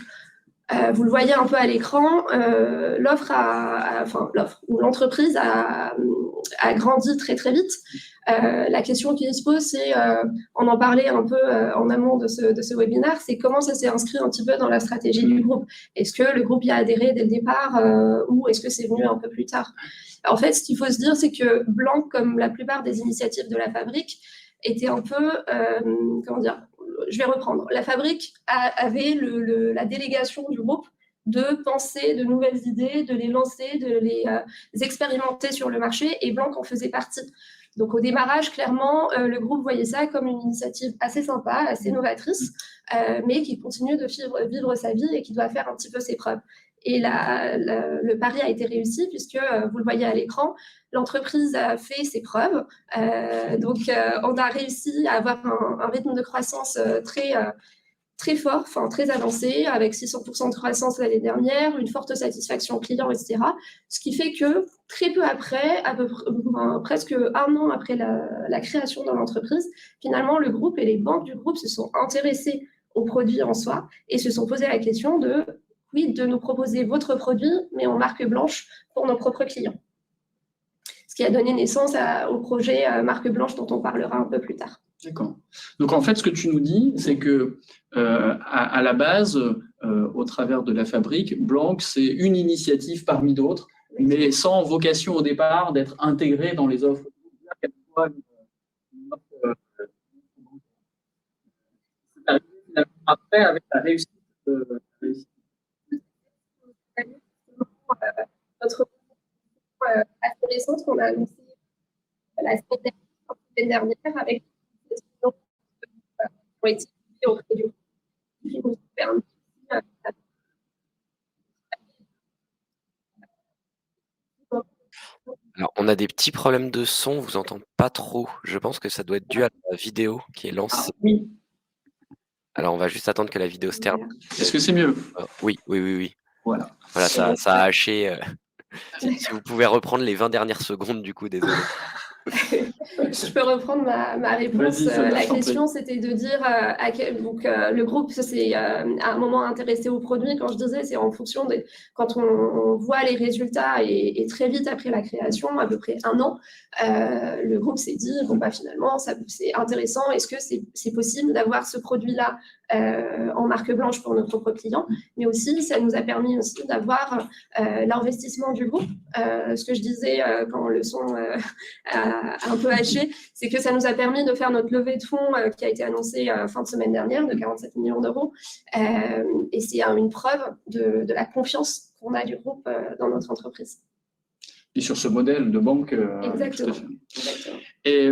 vous le voyez un peu à l'écran, l'entreprise a grandi très très vite. La question qui se pose, c'est, on en parlait un peu en amont de ce webinaire, c'est comment ça s'est inscrit un petit peu dans la stratégie du groupe. Est-ce que le groupe y a adhéré dès le départ ou est-ce que c'est venu un peu plus tard? En fait, ce qu'il faut se dire, c'est que Blank, comme la plupart des initiatives de la Fabrique, était un peu, comment dire, je vais reprendre. La Fabrique avait la délégation du groupe de penser de nouvelles idées, de les lancer, de les expérimenter sur le marché, et Blank en faisait partie. Donc au démarrage, clairement, le groupe voyait ça comme une initiative assez sympa, assez novatrice, mais qui continue de vivre sa vie et qui doit faire un petit peu ses preuves. Et le pari a été réussi puisque, vous le voyez à l'écran, l'entreprise a fait ses preuves. Donc, on a réussi à avoir un rythme de croissance très fort, enfin très avancé, avec 600% de croissance l'année dernière, une forte satisfaction client, etc. Ce qui fait que très peu après, presque 1 an après la création de l'entreprise, finalement, le groupe et les banques du groupe se sont intéressés aux produits en soi et se sont posé la question de nous proposer votre produit, mais en marque blanche pour nos propres clients. Ce qui a donné naissance au projet marque blanche dont on parlera un peu plus tard.
D'accord. Donc en fait, ce que tu nous dis, c'est que à la base, au travers de la Fabrique, Blank, c'est une initiative parmi d'autres, mais sans vocation au départ d'être intégrée dans les offres. Après, avec la réussite.
Notre assez récente qu'on a annoncé la semaine dernière avec des étudiants qui ont été auprès du groupe qui nous permettent
Alors, on a des petits problèmes de son, on vous entend pas trop. Je pense que ça doit être dû à la vidéo qui est lancée.
Oui.
Alors, on va juste attendre que la vidéo se termine.
Est-ce que c'est mieux?
Oui.
Voilà,
ça a haché. Si vous pouvez reprendre les 20 dernières secondes, du coup, désolé.
Je peux reprendre ma réponse. La question, c'était de dire le groupe s'est à un moment intéressé au produit. Quand je disais, c'est en fonction quand on voit les résultats et très vite après la création, à peu près 1 an, le groupe s'est dit finalement, c'est intéressant. Est-ce que c'est possible d'avoir ce produit-là en marque blanche pour nos propres clients, mais aussi ça nous a permis aussi d'avoir l'investissement du groupe. Ce que je disais quand le son a un peu haché, c'est que ça nous a permis de faire notre levée de fonds qui a été annoncée fin de semaine dernière de 47 millions d'euros. Et c'est une preuve de la confiance qu'on a du groupe dans notre entreprise.
Et sur ce modèle de banque.
Exactement.
Et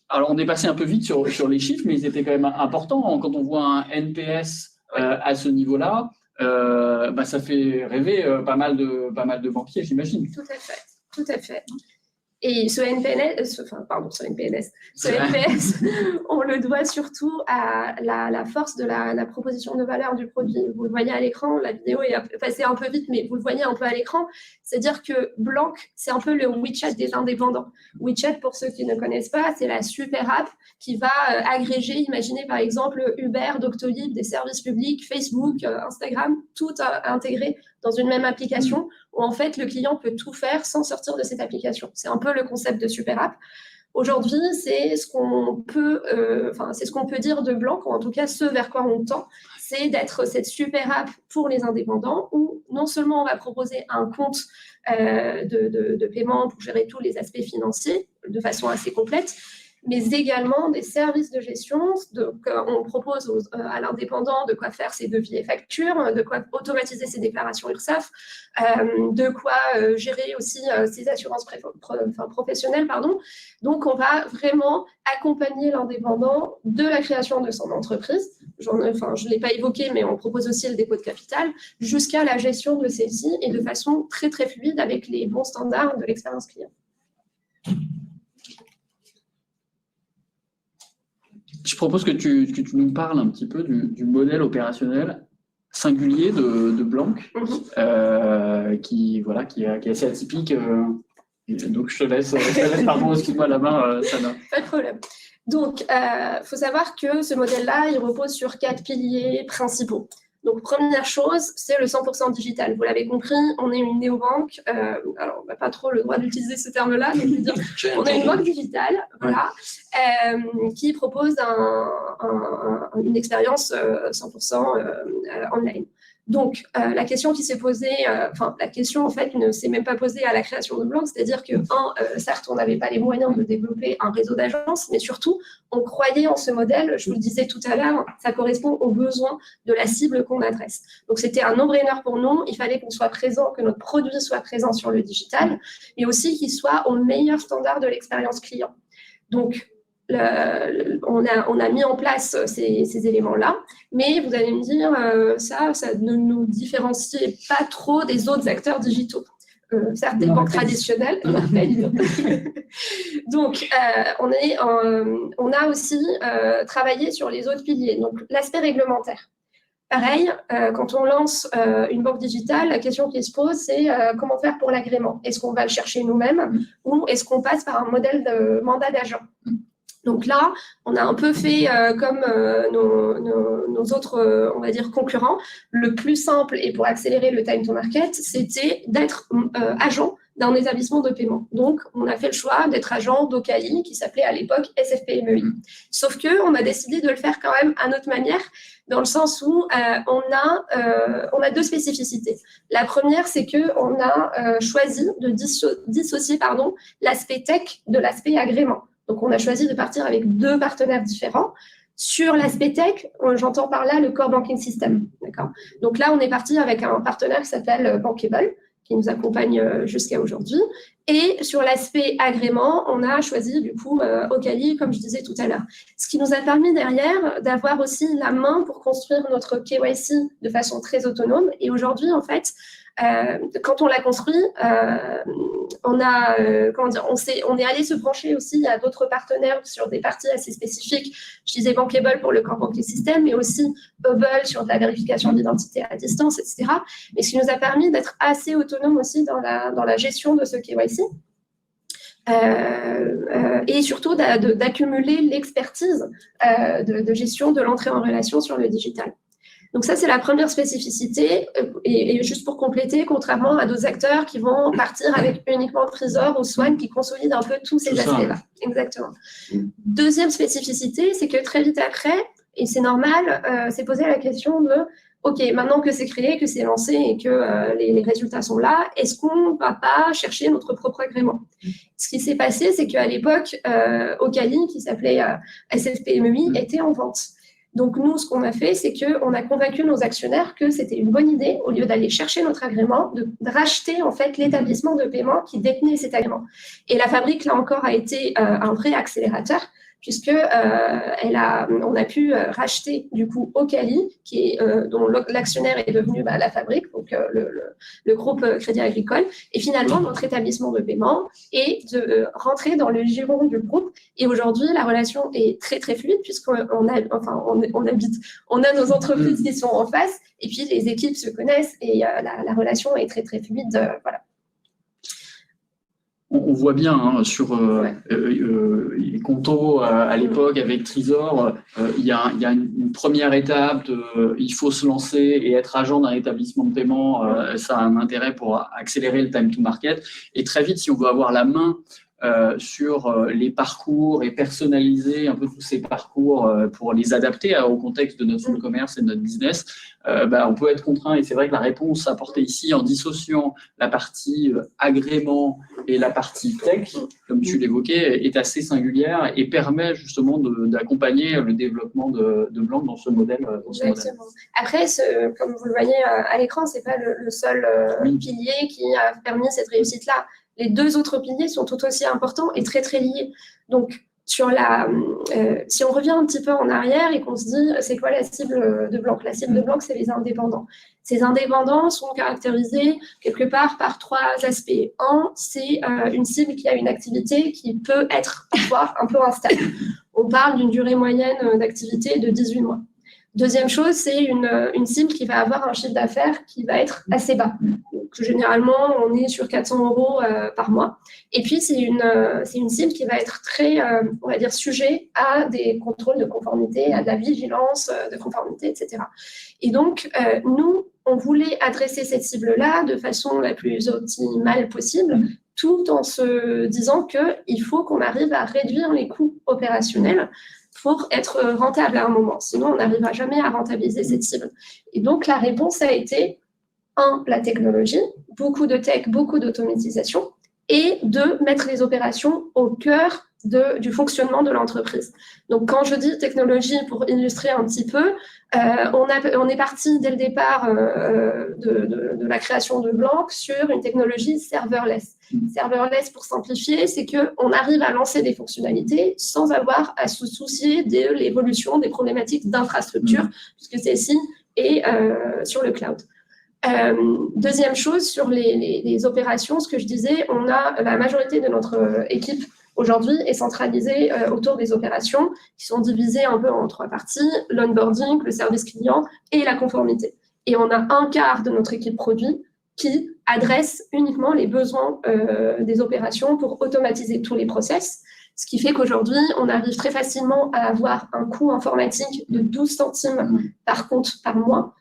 alors, on est passé un peu vite sur les chiffres, mais ils étaient quand même importants. Quand on voit un NPS à ce niveau-là, ça fait rêver pas mal de banquiers, j'imagine.
Tout à fait. Et ce NPS, on le doit surtout à la force de la proposition de valeur du produit. Vous le voyez à l'écran, la vidéo est passée un peu vite, mais vous le voyez un peu à l'écran. C'est-à-dire que Blanc, c'est un peu le WeChat des indépendants. WeChat, pour ceux qui ne connaissent pas, c'est la super app qui va agréger, imaginez par exemple Uber, Doctolib, des services publics, Facebook, Instagram, tout intégré dans une même application où en fait le client peut tout faire sans sortir de cette application. C'est un peu le concept de super app. Aujourd'hui, c'est ce qu'on peut dire de Blanc, ou en tout cas ce vers quoi on tend, c'est d'être cette super app pour les indépendants où non seulement on va proposer un compte de paiement pour gérer tous les aspects financiers de façon assez complète, mais également des services de gestion. Donc, on propose à l'indépendant de quoi faire ses devis et factures, de quoi automatiser ses déclarations URSSAF, de quoi gérer aussi ses assurances professionnelles. Donc, on va vraiment accompagner l'indépendant de la création de son entreprise. Je ne l'ai pas évoqué, mais on propose aussi le dépôt de capital, jusqu'à la gestion de celle-ci et de façon très, très fluide avec les bons standards de l'expérience client.
Je propose que tu nous parles un petit peu du modèle opérationnel singulier de Blanc, qui est assez atypique. Donc, je te laisse pardon, excuse-moi la main, Sana.
Pas de problème. Donc, faut savoir que ce modèle-là, il repose sur 4 piliers principaux. Donc, première chose, c'est le 100% digital. Vous l'avez compris, on est une néobanque. Alors, on n'a pas trop le droit d'utiliser ce terme-là, donc je veux dire, on est une banque digitale, qui propose une expérience 100% online. Donc, la question qui s'est posée, la question en fait ne s'est même pas posée à la création de Blanc, c'est-à-dire que, certes, on n'avait pas les moyens de développer un réseau d'agences, mais surtout, on croyait en ce modèle, je vous le disais tout à l'heure, ça correspond aux besoins de la cible qu'on adresse. Donc, c'était un no-brainer pour nous, il fallait qu'on soit présent, que notre produit soit présent sur le digital, mais aussi qu'il soit au meilleur standard de l'expérience client. Donc, on a mis en place ces éléments-là, mais vous allez me dire, ça ne nous différencie pas trop des autres acteurs digitaux. Certes, des banques traditionnelles, donc on a aussi travaillé sur les autres piliers, donc l'aspect réglementaire. Pareil, quand on lance une banque digitale, la question qui se pose, c'est comment faire pour l'agrément. Est-ce qu'on va le chercher nous-mêmes ou est-ce qu'on passe par un modèle de mandat d'agent? Donc là, on a un peu fait comme nos autres, on va dire, concurrents. Le plus simple, et pour accélérer le time to market, c'était d'être agent d'un établissement de paiement. Donc, on a fait le choix d'être agent d'Ocali, qui s'appelait à l'époque SFPMEI. Sauf qu'on a décidé de le faire quand même à notre manière, dans le sens où on a 2 spécificités. La première, c'est qu'on a choisi de dissocier l'aspect tech de l'aspect agrément. Donc, on a choisi de partir avec 2 partenaires différents. Sur l'aspect tech, j'entends par là le core banking system. D'accord. Donc là, on est parti avec un partenaire qui s'appelle Bankable, qui nous accompagne jusqu'à aujourd'hui. Et sur l'aspect agrément, on a choisi du coup Ocali, comme je disais tout à l'heure. Ce qui nous a permis derrière d'avoir aussi la main pour construire notre KYC de façon très autonome. Et aujourd'hui, en fait, quand on l'a construit, on est allé se brancher aussi à d'autres partenaires sur des parties assez spécifiques. Je disais Bankable pour le core banking system, mais aussi Bubble sur de la vérification d'identité à distance, etc. Mais ce qui nous a permis d'être assez autonome aussi dans la gestion de ce KYC. et surtout d'accumuler l'expertise de gestion de l'entrée en relation sur le digital. Donc ça, c'est la première spécificité. Et juste pour compléter, contrairement à d'autres acteurs qui vont partir avec uniquement le Trésor ou Swan, qui consolident un peu tous ces aspects-là. Exactement. Deuxième spécificité, c'est que très vite après, et c'est normal, c'est posé la question de OK, maintenant que c'est créé, que c'est lancé et que les résultats sont là, est-ce qu'on ne va pas chercher notre propre agrément? Ce qui s'est passé, c'est qu'à l'époque, Ocali, qui s'appelait SFPMEI, était en vente. Donc, nous, ce qu'on a fait, c'est qu'on a convaincu nos actionnaires que c'était une bonne idée, au lieu d'aller chercher notre agrément, de racheter en fait l'établissement de paiement qui détenait cet agrément. Et la fabrique, là encore, a été un vrai accélérateur, puisque on a pu racheter du coup Ocali, dont l'actionnaire est devenu la fabrique, donc le groupe Crédit Agricole, et finalement notre établissement de paiement est de rentrer dans le giron du groupe. Et aujourd'hui, la relation est très très fluide, puisqu'on a nos entreprises qui sont en face, et puis les équipes se connaissent, et la relation est très très fluide. Voilà.
On voit bien sur les Conto à l'époque avec Trésor, il y a une première étape il faut se lancer et être agent d'un établissement de paiement, ça a un intérêt pour accélérer le time to market. Et très vite, si on veut avoir la main sur les parcours et personnaliser un peu tous ces parcours pour les adapter au contexte de notre fonds de commerce et de notre business, on peut être contraint. Et c'est vrai que la réponse apportée ici en dissociant la partie agrément et la partie tech, comme tu l'évoquais, est assez singulière et permet justement d'accompagner le développement de Blanc dans ce modèle.
Exactement. Après, comme vous le voyez à l'écran, ce n'est pas le seul pilier qui a permis cette réussite-là. Les deux autres piliers sont tout aussi importants et très, très liés. Donc, si on revient un petit peu en arrière et qu'on se dit, c'est quoi la cible de Blanc? La cible de Blanc, c'est les indépendants. Ces indépendants sont caractérisés quelque part par trois aspects. Un, c'est une cible qui a une activité qui peut être parfois un peu instable. On parle d'une durée moyenne d'activité de 18 mois. Deuxième chose, c'est une cible qui va avoir un chiffre d'affaires qui va être assez bas. Donc, généralement, on est sur 400 € par mois. Et puis, c'est une cible qui va être très, on va dire, sujet à des contrôles de conformité, à de la vigilance de conformité, etc. Et donc, nous, on voulait adresser cette cible-là de façon la plus optimale possible, tout en se disant qu'il faut qu'on arrive à réduire les coûts opérationnels pour être rentable à un moment. Sinon, on n'arrivera jamais à rentabiliser cette cible. Et donc, la réponse a été, 1, la technologie, beaucoup de tech, beaucoup d'automatisation, et 2, mettre les opérations au cœur du fonctionnement de l'entreprise. Donc, quand je dis technologie, pour illustrer un petit peu, on est parti dès le départ de la création de Blanc sur une technologie serverless. Serverless, pour simplifier, c'est qu'on arrive à lancer des fonctionnalités sans avoir à se soucier de l'évolution des problématiques d'infrastructure, puisque celle-ci est sur le cloud. Deuxième chose, sur les opérations, ce que je disais, la majorité de notre équipe aujourd'hui est centralisée autour des opérations qui sont divisées un peu en 3 parties, l'onboarding, le service client et la conformité. Et on a un quart de notre équipe produit qui adresse uniquement les besoins des opérations pour automatiser tous les process, ce qui fait qu'aujourd'hui, on arrive très facilement à avoir un coût informatique de 12 centimes par compte par mois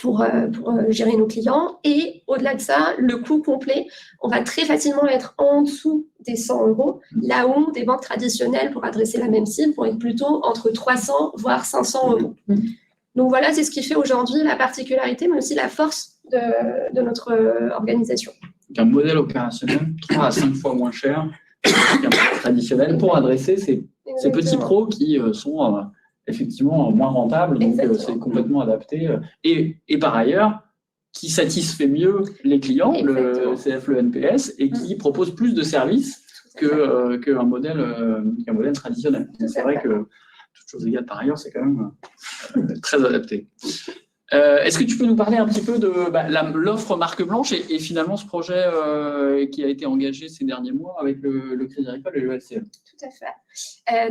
pour gérer nos clients. Et au-delà de ça, le coût complet, on va très facilement être en dessous des 100 €, là où des banques traditionnelles, pour adresser la même cible, vont être plutôt entre 300 voire 500 €. Donc voilà, c'est ce qui fait aujourd'hui la particularité, mais aussi la force de notre organisation.
Un modèle opérationnel 3 à 5 fois moins cher qu'un modèle traditionnel pour adresser ces petits pros qui sont effectivement moins rentables, donc c'est complètement adapté. Et par ailleurs, qui satisfait mieux les clients, le CF, le NPS, et qui propose plus de services qu'un modèle traditionnel. C'est vrai que, toutes choses égales par ailleurs, c'est quand même très adapté. Est-ce que tu peux nous parler un petit peu de l'offre marque blanche et finalement ce projet qui a été engagé ces derniers mois avec le Crédit Agricole et le LCL?
Tout à fait.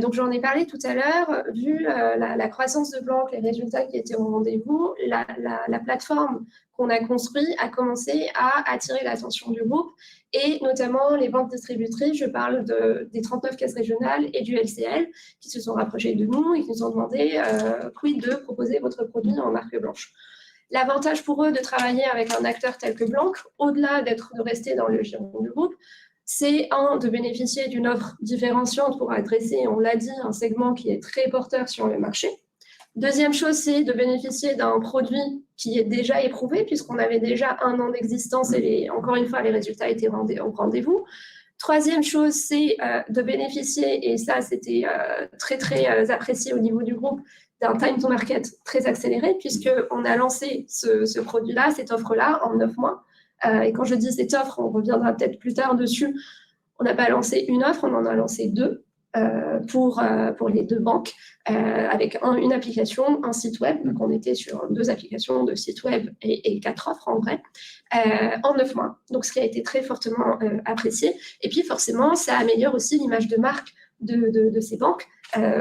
Donc, j'en ai parlé tout à l'heure. Vu la croissance de Blank, les résultats qui étaient au rendez-vous, la plateforme qu'on a construite a commencé à attirer l'attention du groupe et notamment les banques distributrices. Je parle des 39 caisses régionales et du LCL qui se sont rapprochés de nous et qui nous ont demandé quid de proposer votre produit en marque blanche. L'avantage pour eux de travailler avec un acteur tel que Blank, au-delà de rester dans le giron du groupe, c'est de bénéficier d'une offre différenciante pour adresser, on l'a dit, un segment qui est très porteur sur le marché. Deuxième chose, c'est de bénéficier d'un produit qui est déjà éprouvé, puisqu'on avait déjà 1 an d'existence et encore une fois, les résultats étaient au rendez-vous. Troisième chose, c'est de bénéficier, et ça, c'était très, très apprécié au niveau du groupe, d'un time to market très accéléré, puisqu'on a lancé ce produit-là, cette offre-là, en 9 mois. Et quand je dis cette offre, on reviendra peut-être plus tard dessus. On n'a pas lancé une offre, on en a lancé 2 pour les 2 banques, avec une application, un site web. Donc, on était sur 2 applications de site web et 4 offres en vrai, en 9 mois. Donc, ce qui a été très fortement apprécié. Et puis, forcément, ça améliore aussi l'image de marque de ces banques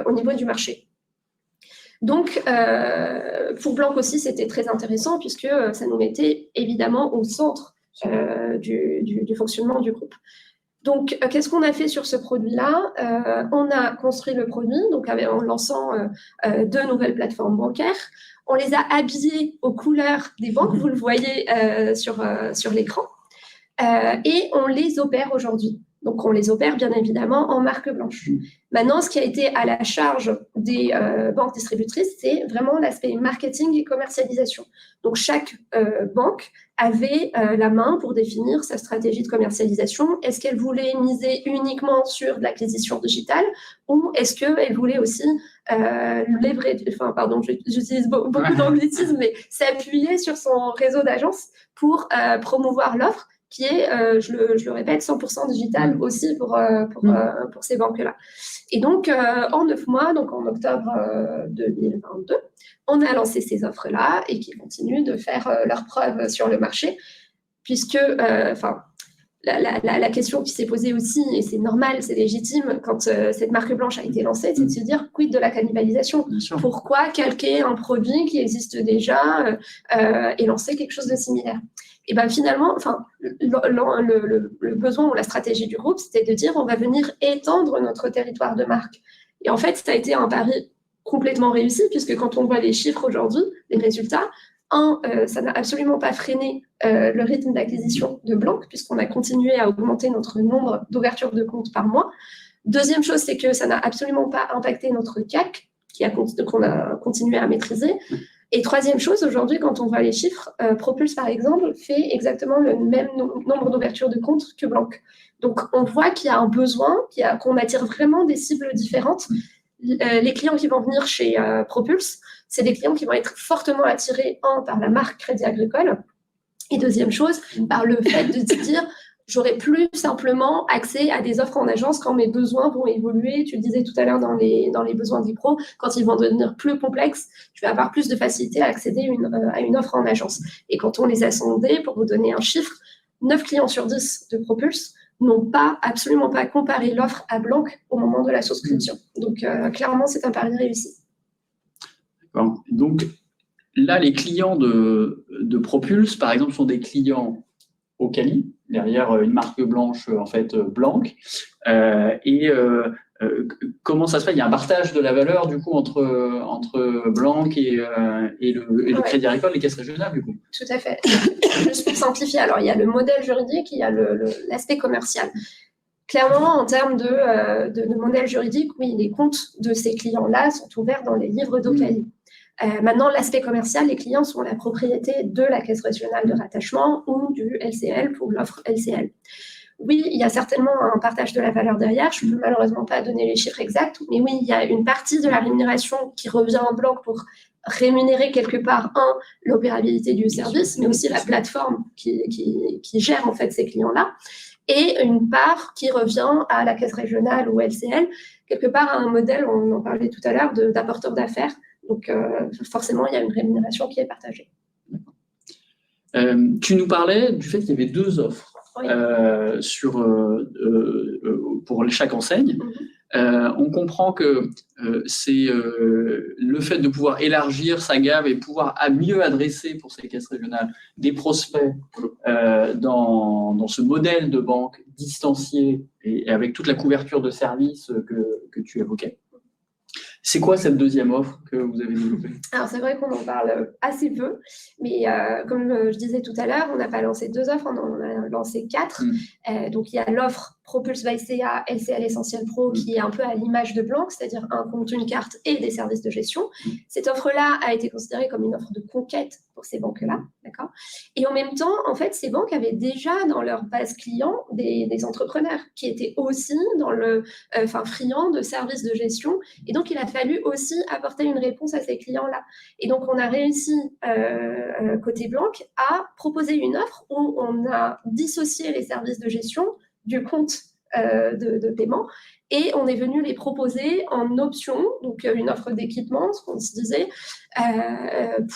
au niveau du marché. Donc, pour Blank aussi, c'était très intéressant puisque ça nous mettait évidemment au centre du fonctionnement du groupe. Donc, qu'est-ce qu'on a fait sur ce produit-là? On a construit le produit donc en lançant 2 nouvelles plateformes bancaires. On les a habillées aux couleurs des banques, vous le voyez sur l'écran, et on les opère aujourd'hui. Donc, on les opère bien évidemment en marque blanche. Maintenant, ce qui a été à la charge des banques distributrices, c'est vraiment l'aspect marketing et commercialisation. Donc, chaque banque avait la main pour définir sa stratégie de commercialisation. Est-ce qu'elle voulait miser uniquement sur de l'acquisition digitale ou est-ce qu'elle voulait aussi j'utilise beaucoup d'anglicisme, mais s'appuyer sur son réseau d'agences pour promouvoir l'offre qui est, je le répète, 100% digital aussi pour ces banques-là. Et donc, en 9 mois, donc en octobre 2022, on a lancé ces offres-là et qui continuent de faire leurs preuves sur le marché, puisque, la question qui s'est posée aussi, et c'est normal, c'est légitime, quand cette marque blanche a été lancée, c'est de se dire quid de la cannibalisation. Pourquoi calquer un produit qui existe déjà et lancer quelque chose de similaire? Et bien finalement, le besoin ou la stratégie du groupe, c'était de dire on va venir étendre notre territoire de marque. Et en fait, ça a été un pari complètement réussi, puisque quand on voit les chiffres aujourd'hui, les résultats, ça n'a absolument pas freiné le rythme d'acquisition de Blank, puisqu'on a continué à augmenter notre nombre d'ouvertures de comptes par mois. Deuxième chose, c'est que ça n'a absolument pas impacté notre CAC, qu'on a continué à maîtriser. Et troisième chose, aujourd'hui, quand on voit les chiffres, Propulse, par exemple, fait exactement le même nombre d'ouvertures de comptes que Blank. Donc, on voit qu'il y a un besoin, qu'on attire vraiment des cibles différentes. Les clients qui vont venir chez Propulse, c'est des clients qui vont être fortement attirés, par la marque Crédit Agricole. Et deuxième chose, par le fait de se dire j'aurai plus simplement accès à des offres en agence quand mes besoins vont évoluer. Tu le disais tout à l'heure dans les besoins des pros, quand ils vont devenir plus complexes, je vais avoir plus de facilité à accéder à une offre en agence. Et quand on les a sondés, pour vous donner un chiffre, 9 clients sur 10 de Propulse n'ont absolument pas comparé l'offre à Blank au moment de la souscription. Donc, clairement, c'est un pari réussi.
D'accord. Donc, là, les clients de Propulse, par exemple, sont des clients au Cali, derrière une marque blanche, en fait, Blank. Comment ça se fait? Il y a un partage de la valeur, du coup, entre Blank et le Crédit Agricole, les caisses régionales, du coup.
Tout à fait. Juste pour simplifier, alors, il y a le modèle juridique, il y a l'aspect commercial. Clairement, en termes de modèle juridique, oui, les comptes de ces clients-là sont ouverts dans les livres d'Ocali. Maintenant, l'aspect commercial, les clients sont la propriété de la caisse régionale de rattachement ou du LCL pour l'offre LCL. Oui, il y a certainement un partage de la valeur derrière. Je ne peux malheureusement pas donner les chiffres exacts, mais oui, il y a une partie de la rémunération qui revient en Blank pour rémunérer quelque part, l'opérabilité du service, mais aussi la plateforme qui gère en fait ces clients-là, et une part qui revient à la caisse régionale ou LCL, quelque part à un modèle, on en parlait tout à l'heure, d'apporteur d'affaires. Donc, forcément, il y a une rémunération qui est partagée.
Tu nous parlais du fait qu'il y avait 2 offres, oui, pour chaque enseigne. On comprend que c'est le fait de pouvoir élargir sa gamme et pouvoir mieux adresser pour ces caisses régionales des prospects dans ce modèle de banque distancié et avec toute la couverture de services que tu évoquais. C'est quoi cette deuxième offre que vous avez développée?
Alors, c'est vrai qu'on en parle assez peu, mais comme je disais tout à l'heure, on n'a pas lancé 2 offres, on en a lancé 4. Donc, il y a l'offre Propulse by CA LCL Essentiel Pro qui est un peu à l'image de Blanc, c'est-à-dire un compte, une carte et des services de gestion. Cette offre-là a été considérée comme une offre de conquête pour ces banques-là, d'accord? Et en même temps, en fait, ces banques avaient déjà dans leur base client des entrepreneurs qui étaient aussi dans friands de services de gestion. Et donc, il a fallu aussi apporter une réponse à ces clients-là. Et donc, on a réussi, côté Blanc, à proposer une offre où on a dissocié les services de gestion du compte de paiement et on est venu les proposer en option, donc une offre d'équipement, ce qu'on se disait,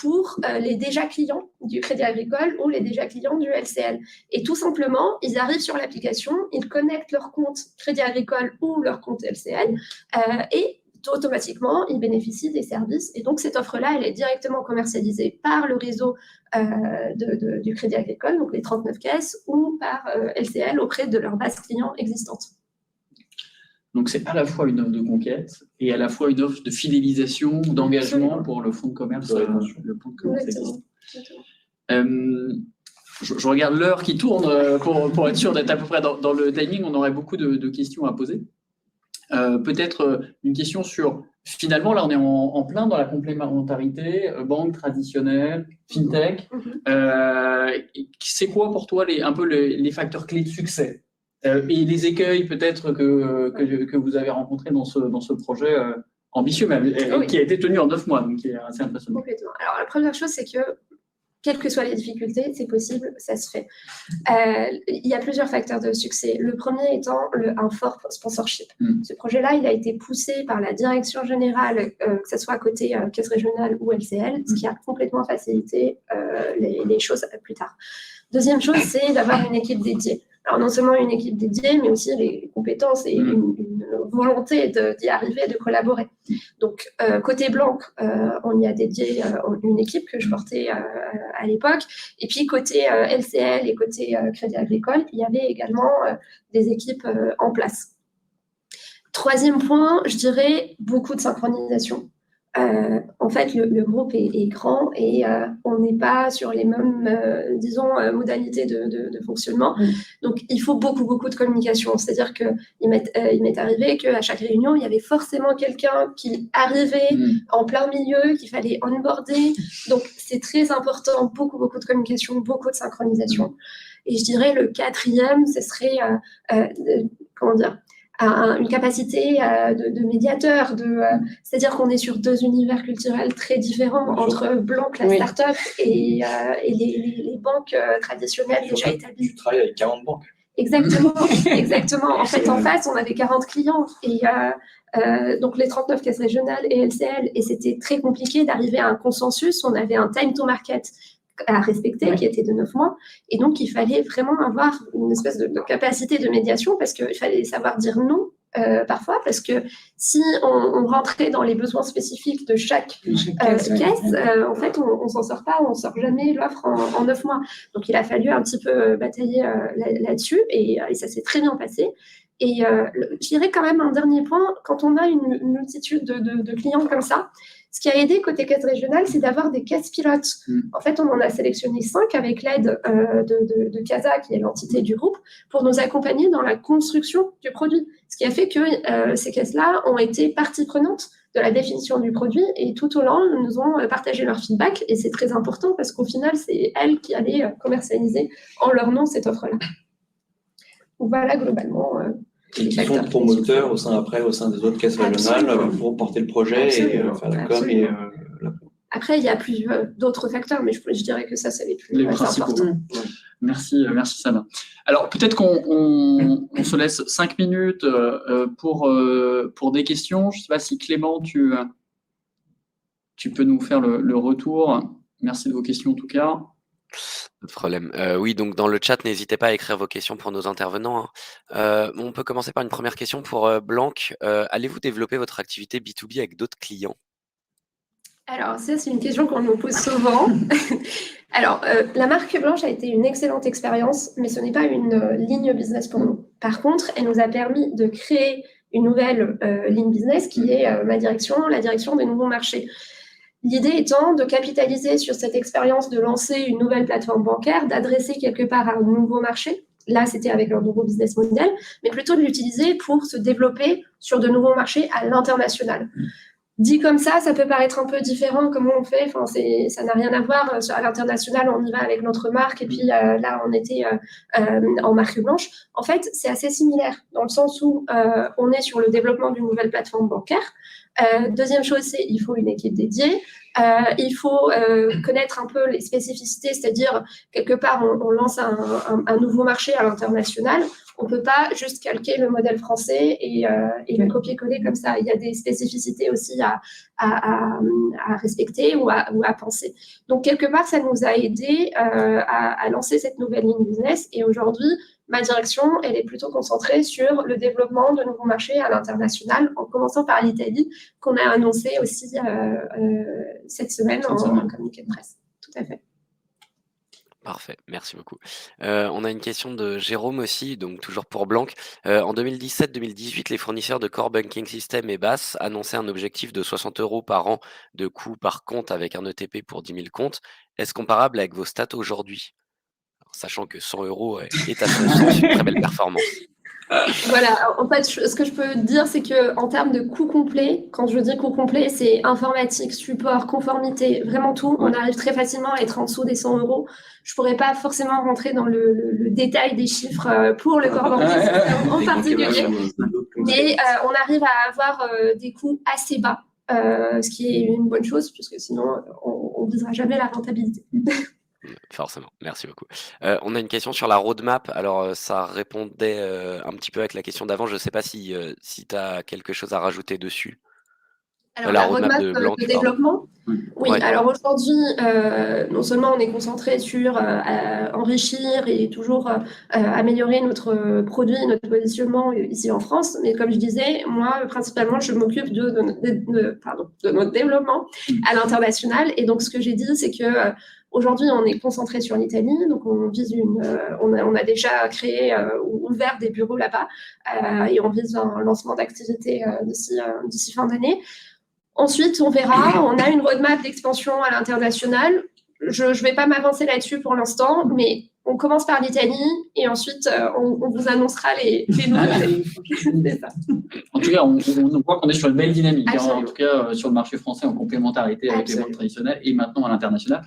pour les déjà clients du Crédit Agricole ou les déjà clients du LCL. Et tout simplement, ils arrivent sur l'application, ils connectent leur compte Crédit Agricole ou leur compte LCL et automatiquement, ils bénéficient des services. Et donc, cette offre-là, elle est directement commercialisée par le réseau du Crédit Agricole, donc les 39 caisses, ou par LCL auprès de leur base client existante.
Donc, c'est à la fois une offre de conquête et à la fois une offre de fidélisation, d'engagement pour le fonds de commerce, le fonds de commerce existant. Je regarde l'heure qui tourne pour être sûr d'être à peu près dans le timing. On aurait beaucoup de questions à poser. Peut-être une question sur, finalement, là on est en plein dans la complémentarité, banque traditionnelle, fintech. C'est quoi pour toi un peu les facteurs clés de succès et les écueils peut-être que vous avez rencontrés dans ce projet ambitieux, mais qui a été tenu en 9 mois, donc qui est assez impressionnant.
Complètement. Alors la première chose, c'est que quelles que soient les difficultés, c'est possible, ça se fait. Il y a plusieurs facteurs de succès. Le premier étant un fort sponsorship. Ce projet-là, il a été poussé par la direction générale, que ce soit à côté caisse régionale ou LCL, ce qui a complètement facilité les choses plus tard. Deuxième chose, c'est d'avoir une équipe dédiée. Alors non seulement une équipe dédiée, mais aussi les compétences et une volonté d'y arriver, de collaborer. Donc, côté Blanc, on y a dédié une équipe que je portais à l'époque. Et puis, côté LCL et côté Crédit Agricole, il y avait également des équipes en place. Troisième point, je dirais beaucoup de synchronisation. En fait, le groupe est grand et on n'est pas sur les mêmes, modalités de fonctionnement. Donc, il faut beaucoup de communication. C'est-à-dire qu'il m'est arrivé qu'à chaque réunion, il y avait forcément quelqu'un qui arrivait en plein milieu, qu'il fallait onboarder. Donc, c'est très important, beaucoup de communication, beaucoup de synchronisation. Et je dirais le quatrième, ce serait, une capacité de médiateur, c'est-à-dire qu'on est sur 2 univers culturels très différents entre Blanc, la start-up, et les banques traditionnelles déjà établies.
Tu travailles avec 40 banques.
Exactement. En fait, en face, on avait 40 clients et donc les 39 caisses régionales et LCL, et c'était très compliqué d'arriver à un consensus. On avait un time to market à respecter, qui était de 9 mois. Et donc, il fallait vraiment avoir une espèce de capacité de médiation parce qu'il fallait savoir dire non parfois, parce que si on rentrait dans les besoins spécifiques de chaque caisse, en fait, on ne s'en sort pas, on ne sort jamais l'offre en 9 mois. Donc, il a fallu un petit peu batailler là-dessus et ça s'est très bien passé. Et je dirais quand même un dernier point, quand on a une multitude de clients comme ça, ce qui a aidé côté caisse régionale, c'est d'avoir des caisses pilotes. En fait, on en a sélectionné 5 avec l'aide de CASA, qui est l'entité du groupe, pour nous accompagner dans la construction du produit. Ce qui a fait que ces caisses-là ont été partie prenante de la définition du produit et tout au long, nous ont partagé leur feedback. Et c'est très important parce qu'au final, c'est elles qui allaient commercialiser en leur nom cette offre-là. Donc voilà, globalement...
Et qui sont promoteurs au sein des autres caisses régionales pour porter le projet et faire la com.
Après, il y a d'autres facteurs, mais je dirais que ça, c'est les plus importants.
Merci Sana. Alors, peut-être qu'on se laisse 5 minutes pour des questions. Je ne sais pas si Clément, tu peux nous faire le retour. Merci de vos questions en tout cas.
Pas de problème. Oui, donc dans le chat, n'hésitez pas à écrire vos questions pour nos intervenants, hein. On peut commencer par une première question pour Blanc. Allez-vous développer votre activité B2B avec d'autres clients?
Alors, ça, c'est une question qu'on nous pose souvent. Alors, la marque Blanche a été une excellente expérience, mais ce n'est pas une ligne business pour nous. Par contre, elle nous a permis de créer une nouvelle ligne business qui est ma direction, la direction des nouveaux marchés. L'idée étant de capitaliser sur cette expérience de lancer une nouvelle plateforme bancaire, d'adresser quelque part un nouveau marché. Là, c'était avec un nouveau business model, mais plutôt de l'utiliser pour se développer sur de nouveaux marchés à l'international. Dit comme ça peut paraître un peu différent comment on fait. Enfin, ça n'a rien à voir. À l'international, on y va avec notre marque et puis là, on était en marque blanche. En fait, c'est assez similaire dans le sens où on est sur le développement d'une nouvelle plateforme bancaire. Deuxième chose, c'est il faut une équipe dédiée. Il faut connaître un peu les spécificités, c'est-à-dire quelque part, on lance un nouveau marché à l'international. On ne peut pas juste calquer le modèle français et le copier-coller comme ça. Il y a des spécificités aussi à respecter ou à penser. Donc, quelque part, ça nous a aidé à lancer cette nouvelle ligne business. Et aujourd'hui, ma direction, elle est plutôt concentrée sur le développement de nouveaux marchés à l'international, en commençant par l'Italie, qu'on a annoncé aussi cette semaine en communiqué de presse. Tout à fait.
Parfait, merci beaucoup. On a une question de Jérôme aussi, donc toujours pour Blanc. En 2017-2018, les fournisseurs de Core Banking System et BAS annonçaient un objectif de 60 € par an de coût par compte avec un ETP pour 10 000 comptes. Est-ce comparable avec vos stats aujourd'hui? Sachant que 100 € est à son sens une très belle performance.
Voilà, en fait, ce que je peux dire, c'est qu'en termes de coût complet, quand je dis coût complet, c'est informatique, support, conformité, vraiment tout. On arrive très facilement à être en dessous des 100 €. Je ne pourrais pas forcément rentrer dans le détail des chiffres pour le Core Banking en particulier, mais on arrive à avoir des coûts assez bas, ce qui est une bonne chose, puisque sinon, on ne visera jamais la rentabilité.
Forcément, merci beaucoup. On a une question sur la roadmap. Alors, ça répondait un petit peu avec la question d'avant. Je ne sais pas si tu as quelque chose à rajouter dessus.
Alors, la roadmap
de Blanc,
développement. Oui, ouais. Alors aujourd'hui, non seulement on est concentré sur enrichir et toujours améliorer notre produit, notre positionnement ici en France, mais comme je disais, moi, principalement, je m'occupe de notre développement à l'international. Et donc, ce que j'ai dit, c'est que aujourd'hui, on est concentré sur l'Italie, donc on vise on a déjà créé ou ouvert des bureaux là-bas et on vise un lancement d'activité d'ici fin d'année. Ensuite, on verra. On a une roadmap d'expansion à l'international. Je ne vais pas m'avancer là-dessus pour l'instant, mais on commence par l'Italie et ensuite, on vous annoncera les nouveautés. C'est ça.
En tout cas, on voit qu'on est sur une belle dynamique. Hein, en tout cas, sur le marché français, en complémentarité avec les banques traditionnelles et maintenant à l'international.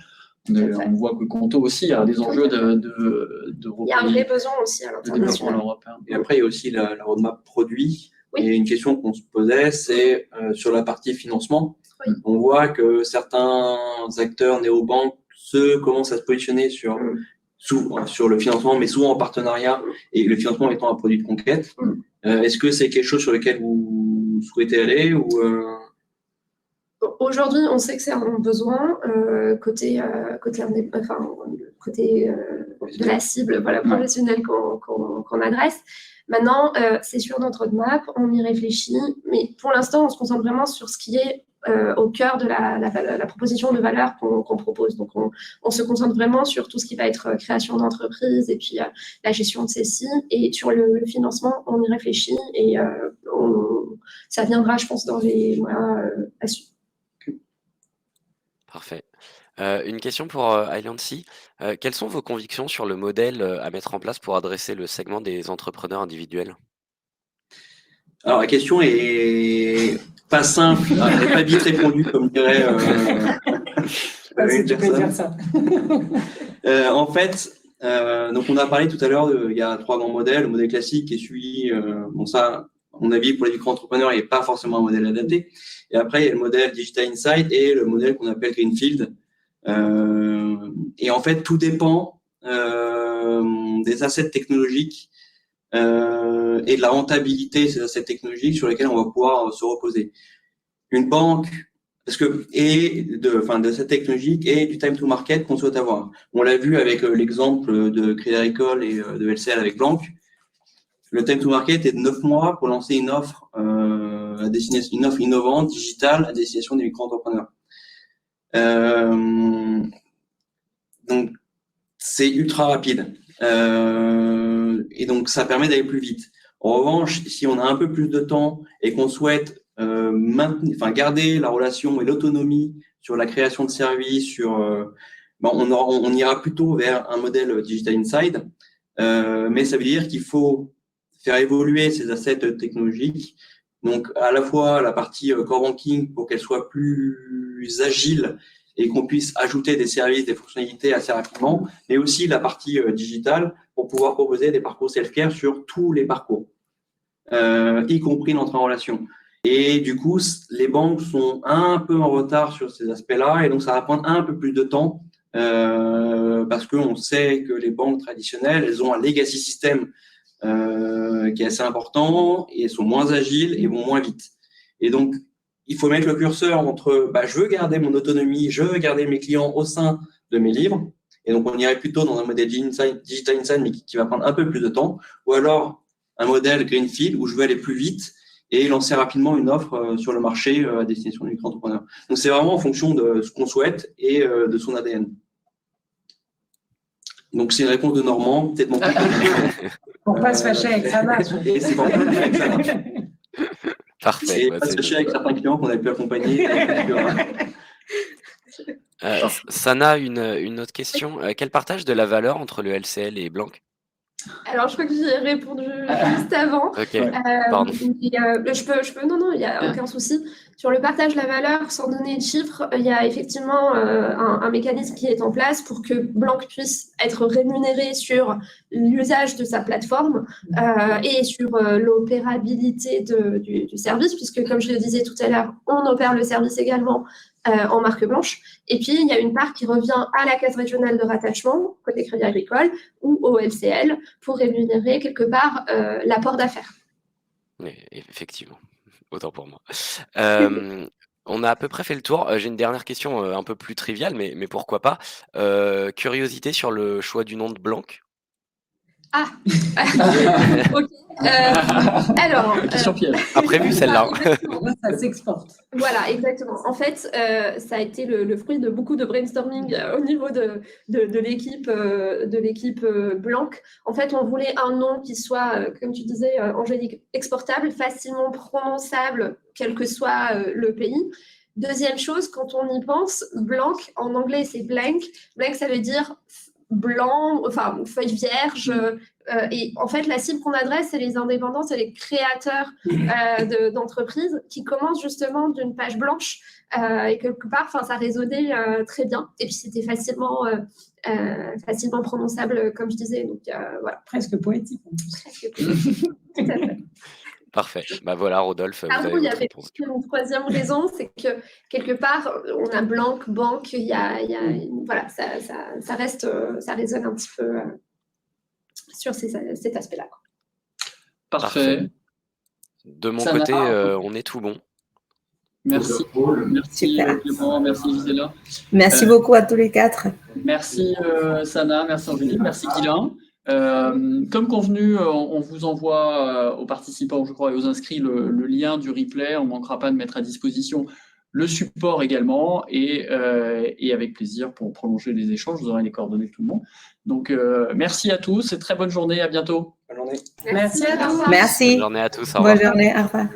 On voit que Conto aussi a des enjeux de
il y a un vrai besoin aussi à l'international.
Et après, il y a aussi la roadmap produit. Oui. Et une question qu'on se posait, c'est sur la partie financement. Oui. On voit que certains acteurs néobanques commencent à se positionner sur le financement, mais souvent en partenariat, et le financement étant un produit de conquête. Est-ce que c'est quelque chose sur lequel vous souhaitez aller ou
Aujourd'hui, on sait que c'est un besoin côté de la cible professionnelle qu'on adresse. Maintenant, c'est sur notre roadmap, on y réfléchit, mais pour l'instant, on se concentre vraiment sur ce qui est au cœur de la proposition de valeur qu'on propose. Donc, on se concentre vraiment sur tout ce qui va être création d'entreprise et puis la gestion de celles-ci. Et sur le financement, on y réfléchit et ça viendra, je pense, dans les mois à suivre.
Parfait. Une question pour Ailancy. Quelles sont vos convictions sur le modèle à mettre en place pour adresser le segment des entrepreneurs individuels?
Alors, la question est pas simple, elle n'est pas vite répondue, comme dirait une personne. En fait, donc on a parlé tout à l'heure, il y a 3 grands modèles. Le modèle classique qui est celui, ça, à mon avis, pour les micro-entrepreneurs, il n'est pas forcément un modèle adapté. Et après, il y a le modèle Digital Insight et le modèle qu'on appelle Greenfield. Et en fait, tout dépend des assets technologiques et de la rentabilité de ces assets technologiques sur lesquels on va pouvoir se reposer. Une banque de cette technologie et du time to market qu'on souhaite avoir. On l'a vu avec l'exemple de Crédit Agricole et de LCL avec Blank. Le time to market est de 9 mois pour lancer une offre une offre innovante, digitale, à destination des micro-entrepreneurs. Donc, c'est ultra rapide. Et donc, ça permet d'aller plus vite. En revanche, si on a un peu plus de temps et qu'on souhaite garder la relation et l'autonomie sur la création de services, on ira plutôt vers un modèle Digital Inside. Mais ça veut dire qu'il faut faire évoluer ces assets technologiques. Donc, à la fois la partie core banking pour qu'elle soit plus agile et qu'on puisse ajouter des services, des fonctionnalités assez rapidement, mais aussi la partie digitale pour pouvoir proposer des parcours self-care sur tous les parcours, y compris l'entrée en relation. Et du coup, les banques sont un peu en retard sur ces aspects-là, et donc ça va prendre un peu plus de temps parce qu'on sait que les banques traditionnelles, elles ont un legacy system qui est assez important et sont moins agiles et vont moins vite. Et donc, il faut mettre le curseur entre je veux garder mon autonomie, je veux garder mes clients au sein de mes livres. Et donc, on irait plutôt dans un modèle Digital Inside, mais qui va prendre un peu plus de temps. Ou alors, un modèle Greenfield où je veux aller plus vite et lancer rapidement une offre sur le marché à destination du micro-entrepreneur. Donc, c'est vraiment en fonction de ce qu'on souhaite et de son ADN. Donc, c'est une réponse de Normand, peut-être mon
Pour ne pas se fâcher avec Sana.
Et c'est pour pas se fâcher avec Sana.
Parfait.
Et pas se fâcher avec certains clients qu'on a pu accompagner.
Sana, une autre question. Quel partage de la valeur entre le LCL et Blank?
Alors, je crois que j'y ai répondu juste avant.
Ok, pardon.
Je peux, non, il n'y a aucun souci. Sur le partage de la valeur, sans donner de chiffres, il y a effectivement un mécanisme qui est en place pour que Blank puisse être rémunéré sur l'usage de sa plateforme et sur l'opérabilité du service, puisque, comme je le disais tout à l'heure, on opère le service également en marque blanche. Et puis, il y a une part qui revient à la caisse régionale de rattachement, côté Crédit Agricole, ou au LCL, pour rémunérer quelque part l'apport d'affaires.
Oui, effectivement, autant pour moi. On a à peu près fait le tour. J'ai une dernière question un peu plus triviale, mais pourquoi pas. Curiosité sur le choix du nom de Blank?
Ah ok. Alors,
question piège.
Après-vue celle-là.
Ça s'exporte.
Voilà, exactement. En fait, ça a été le fruit de beaucoup de brainstorming au niveau de l'équipe Blank. En fait, on voulait un nom qui soit, comme tu disais, Angélique, exportable, facilement prononçable, quel que soit le pays. Deuxième chose, quand on y pense, Blank, en anglais, c'est blank. Blank, ça veut dire blanc, enfin feuille vierge. Et en fait, la cible qu'on adresse, c'est les indépendants, c'est les créateurs d'entreprises qui commencent justement d'une page blanche. Et quelque part, ça résonnait très bien. Et puis, c'était facilement prononçable, comme je disais. Donc, voilà.
Presque poétique. En plus.
Presque poétique. Tout à fait.
Parfait. Rodolphe, vous avez
Il y
votre
avait
réponse.
une troisième raison, c'est que quelque part, on a Blank, banque, voilà, ça reste, ça résonne un petit peu sur cet aspect-là.
Parfait.
De mon côté, on est tout bon.
Merci. Merci Clément, merci Gisela.
Merci beaucoup à tous les quatre.
Merci Sana, merci Angélique, merci Guilain. Comme convenu, on vous envoie aux participants, je crois, et aux inscrits le lien du replay. On ne manquera pas de mettre à disposition le support également et avec plaisir pour prolonger les échanges. Vous aurez les coordonnées de tout le monde. Donc, merci à tous et très bonne journée. À bientôt.
Bonne journée.
Merci à tous.
Merci.
Bonne journée à tous. Au revoir.
Bonne journée. Au revoir.